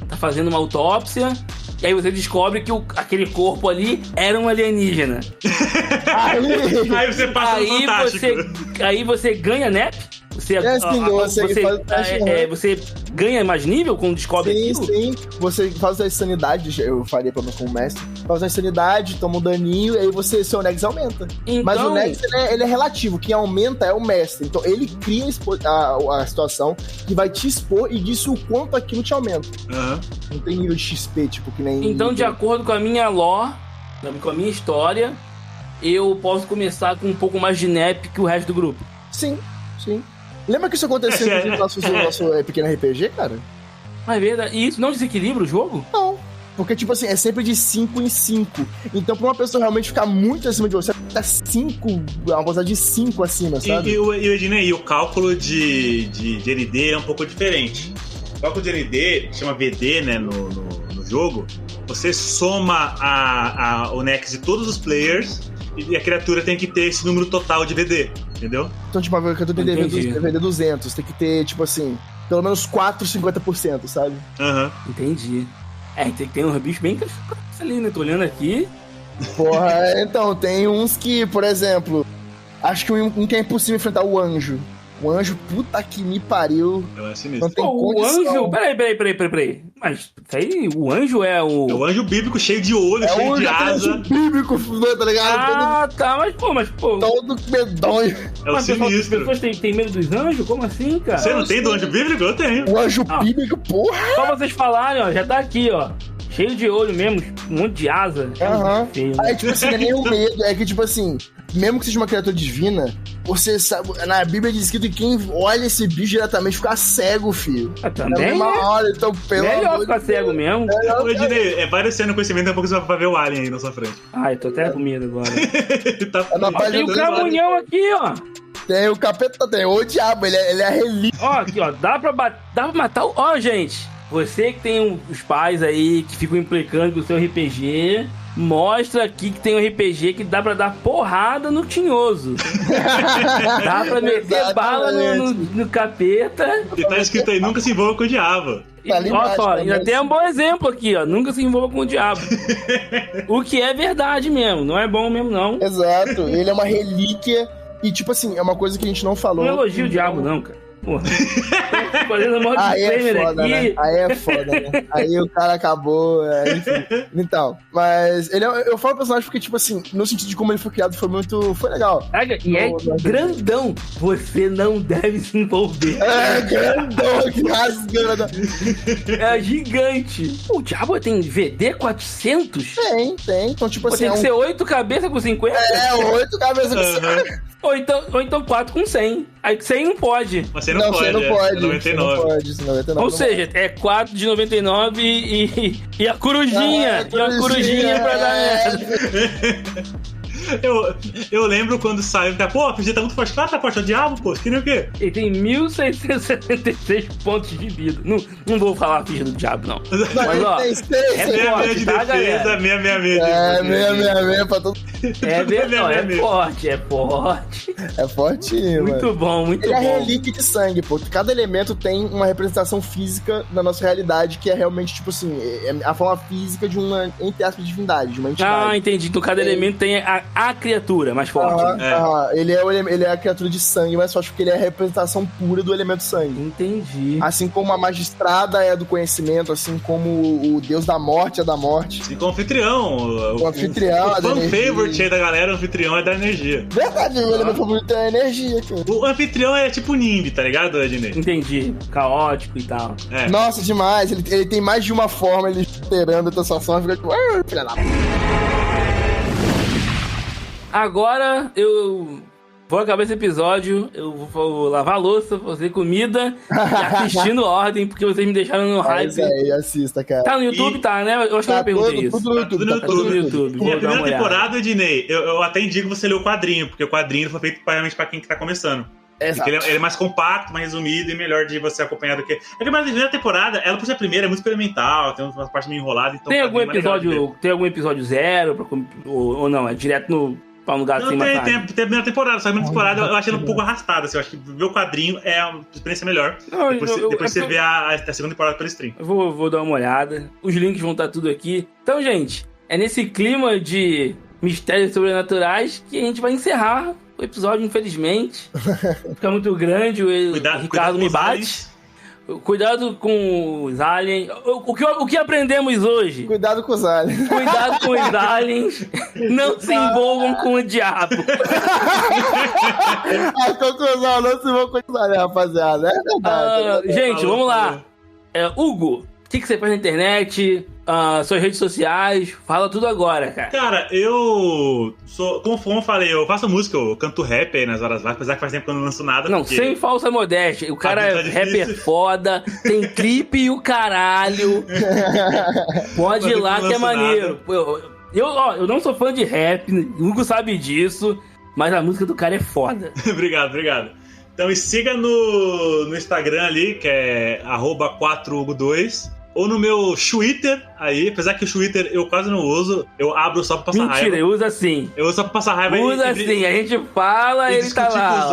tá fazendo uma autópsia, e aí você descobre que aquele corpo ali era um alienígena. Aí você passa no Fantástico. Aí você ganha NEP? Você ganha mais nível quando descobre aquilo? Sim. Você faz a sanidade, eu faria pelo menos com o mestre. Faz a sanidade, toma um daninho, e aí seu Nex aumenta. Então... Mas o Nex, ele é relativo. Quem aumenta é o mestre. Então ele cria a situação que vai te expor e disso o quanto aquilo te aumenta. Uhum. Não tem nível de XP, tipo, que nem... Então, de acordo com a minha lore, com a minha história, eu posso começar com um pouco mais de NEP que o resto do grupo. Sim. Lembra que isso aconteceu no nosso pequeno RPG, cara? Ah, é verdade. E isso não desequilibra o jogo? Não. Porque, tipo assim, é sempre de 5 em 5. Então, pra uma pessoa realmente ficar muito acima de você, tá 5, uma coisa de 5 acima, sabe? E o cálculo de ND é um pouco diferente. O cálculo de ND, chama VD, né, no jogo. Você soma o Nex de todos os players e a criatura tem que ter esse número total de VD, entendeu? Então, tipo, a criatura tem VD 200, tem que ter, tipo assim, pelo menos 50%, sabe? Aham. Entendi. Tem que ter uns bichos bem ali, né? Tô olhando aqui. Porra, então, tem uns que, por exemplo, acho que um que é impossível enfrentar o anjo. O anjo, puta que me pariu. Eu acho sinistro. Não tem Pô, o condição. anjo... Peraí. Mas isso aí, o anjo é É o... o anjo bíblico cheio de olho, É cheio o de anjo asa. bíblico, tá ligado? Ah, tá, mas pô... Todo medonho. É o Mas as sinistro. pessoas têm medo dos anjos? Como assim, cara? Você não tem do anjo bíblico? Eu tenho. O anjo Ah. bíblico, porra. Só vocês falarem, ó, já tá aqui, ó. Cheio de olho mesmo, um monte de asa. É Aham. muito feio, né? Aí, tipo assim, não é nem o medo. É que, tipo assim, mesmo que seja uma criatura divina, você sabe. Na Bíblia diz escrito que quem olha esse bicho diretamente fica cego, filho. Ah, Na também mesma é hora, então, pelo melhor amor ficar de cego mesmo. Ô, Ednei, vai descendo o conhecimento, daqui a pouco você vai ver o alien aí na sua frente. Ai, tô até com medo agora. Tá É na Ó, tem o página cramunhão aqui, ó. Tem o capeta, tem o diabo, ele é a relíquia. Ó, aqui, ó. Dá pra matar o... Ó, gente. Você que tem os pais aí que ficam implicando com o seu RPG, mostra aqui que tem um RPG que dá pra dar porrada no tinhoso. Dá pra meter bala no capeta. E tá escrito aí, nunca se envolva com o diabo. Tá ali Olha embaixo, só, tá ainda ali. tem um bom exemplo aqui, ó. Nunca se envolva com o diabo. O que é verdade mesmo, não é bom mesmo, não. Exato, ele é uma relíquia. E, tipo assim, é uma coisa que a gente não falou. Não elogio o diabo, não, cara. Porra. Tô fazendo um monte de Aí é disclaimer foda, aqui. né? Aí é foda, né? Aí o cara acabou, enfim. Então, mas ele eu falo personagem porque, tipo assim, no sentido de como ele foi criado, foi legal. Caraca, e é grandão. Você não deve se envolver. É, grandão, que rasgando. É gigante. O diabo tem VD 400? Tem. Então, tipo Pô, assim, tem que ser 8 cabeças com 50? É, 8 cabeças com Aham. Ou então 4 com 100. Aí 100 não pode. Mas você não pode, você não é pode. 99. Você não pode, 99 Ou não seja, é 4 de 99 e a corujinha. Ah, e a corujinha pra dar merda. Eu lembro quando saiu, cara, pô, a PG tá muito forte. Claro, tá forte, é o diabo, pô. Você queria o quê? Ele tem 1.676 pontos de vida. Não vou falar a ficha do diabo, não. Mas, ó, Tem seis, é tem- forte, 66 de tá, defesa, galera? 666 de É, defesa. meia pra todo. É forte, é forte. É fortinho, mano. Muito bom, muito Ele é bom. relíquia de sangue, pô. Cada elemento tem uma representação física da nossa realidade, que é realmente, tipo assim, é a forma física de uma, entre aspas, divindade, de uma Ah, entidade. entendi. Então cada elemento tem a criatura mais forte. Ele é a criatura de sangue mais forte, porque ele é a representação pura do elemento sangue. Entendi. Assim como a magistrada é do conhecimento, assim como o deus da morte é da morte. E com o anfitrião. O anfitrião, O a da fan energia. favorite aí da galera, o anfitrião é da energia. Verdade, o elemento favorito é a energia, cara. O anfitrião é tipo Nimb, tá ligado, Ednei? Entendi. Caótico e tal. É. Nossa, demais. Ele tem mais de uma forma, ele esperando a sensação, fica tipo, "Ah, filha da p-". Agora eu vou acabar esse episódio, eu vou lavar a louça, fazer comida e assistindo Ordem, porque vocês me deixaram no Mas hype. aí, assista, cara. Tá no YouTube, tá, né? Eu acho que eu Tá já perguntei isso. tudo no Tá tudo YouTube. no Tá tudo no YouTube. YouTube. Vou E a dar uma primeira olhada. temporada, Ednei, eu até indico você ler o quadrinho, porque o quadrinho foi feito realmente pra quem tá começando. Exato. Porque ele é mais compacto, mais resumido e melhor de você acompanhar do que. É que a primeira temporada, ela por ser a primeira, é muito experimental, tem umas partes meio enroladas, então. Tem o algum quadrinho é mais legal de ver. episódio, tem algum episódio zero ou não? É direto pra um lugar assim Não, mais tem tarde? a primeira temporada, só que a primeira temporada eu achei ela um pouco arrastada, assim, eu acho que ver o quadrinho é uma experiência melhor. Não, Depois você vê a segunda temporada pelo stream. Eu vou dar uma olhada. Os links vão estar tudo aqui. Então, gente, é nesse clima de mistérios sobrenaturais que a gente vai encerrar o episódio, infelizmente. Fica muito grande, o Ricardo me com os bate. aliens. Cuidado com os aliens. O que aprendemos hoje? Cuidado com os aliens. Cuidado com os aliens. Não se envolvam com o diabo. A conclusão, não se vão com os aliens, rapaziada. É verdade. Gente, Falou, vamos lá. falou. Hugo, o que você faz na internet? Suas redes sociais? Fala tudo agora, cara. Cara, eu sou. Como eu falei, eu faço música, eu canto rap aí nas horas vagas, apesar que faz tempo que eu não lanço nada. Não, porque... sem falsa modéstia. O cara é Tá difícil. rapper foda, tem clipe e o caralho. Pode ir Mas eu lá não que é lanço maneiro. Eu não sou fã de rap, o Hugo sabe disso, mas a música do cara é foda. obrigado. Então me siga no Instagram ali, que é @4hugo2. Ou no meu Twitter aí, apesar que o Twitter eu quase não uso, eu abro só pra passar Mentira, raiva. eu uso assim. Eu uso só pra passar raiva Usa assim, a gente fala e e ele tá discutir lá. com os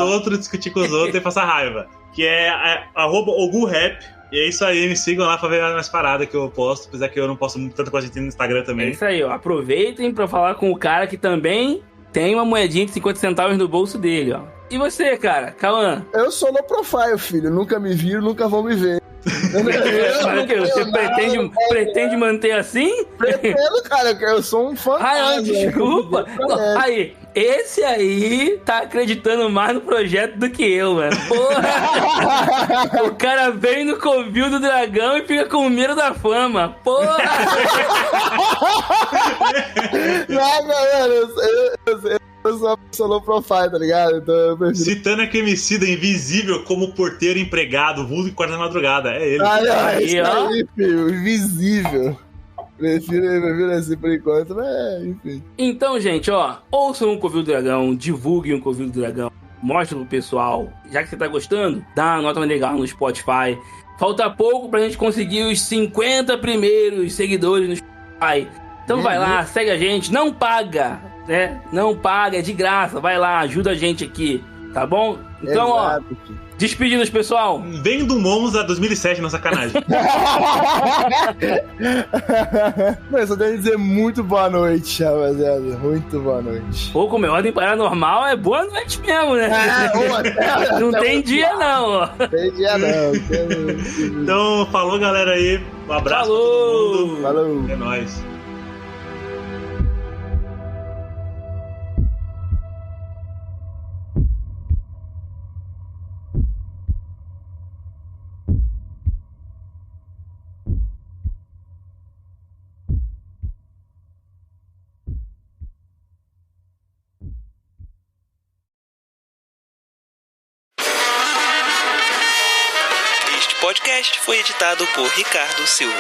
ó. outros, e passar raiva. Que é @ogurap. E é isso aí, me sigam lá pra ver as minhas paradas que eu posto, apesar que eu não posto tanta coisa no Instagram É também. isso aí, ó. Aproveitem pra falar com o cara que também tem uma moedinha de 50 centavos no bolso dele, ó. E você, cara, Cauã? Eu sou low profile, filho. Nunca me viram, nunca vão me ver. Mas o quê? Você pretende manter assim? Pretendo, cara, que eu sou um fã. Ah, desculpa. Não, aí, esse aí tá acreditando mais no projeto do que eu, mano. Porra! O cara vem no Covil do Dragão e fica com medo da fama. Porra! Não, galera, eu sou uma pessoa low profile, tá ligado? Então eu prefiro... Citando aquele Emicida invisível como porteiro empregado, vulgo em quarta da madrugada. É ele. Isso aí, filho, invisível. Prefiro assim por enquanto, mas enfim. Então, gente, ó, ouçam o Covil do Dragão, divulguem o Covil do Dragão, mostrem pro pessoal. Já que você tá gostando, dá uma nota legal no Spotify. Falta pouco pra gente conseguir os 50 primeiros seguidores no Spotify. Então vai lá, segue a gente, não paga, né? Não paga, é de graça, vai lá, ajuda a gente aqui, tá bom? Então, Exato, ó, despedidas, pessoal. Vem do Monza 2007, não sacanagem. Mas só tenho que dizer muito boa noite, rapaziada. Muito boa noite. Pô, como é ordem paranormal, é boa noite mesmo, né? Não tem dia, não, ó. Tem dia não. Então, falou, galera aí. Um abraço pra todo mundo. Falou. É nóis. Este podcast foi editado por Ricardo Silva.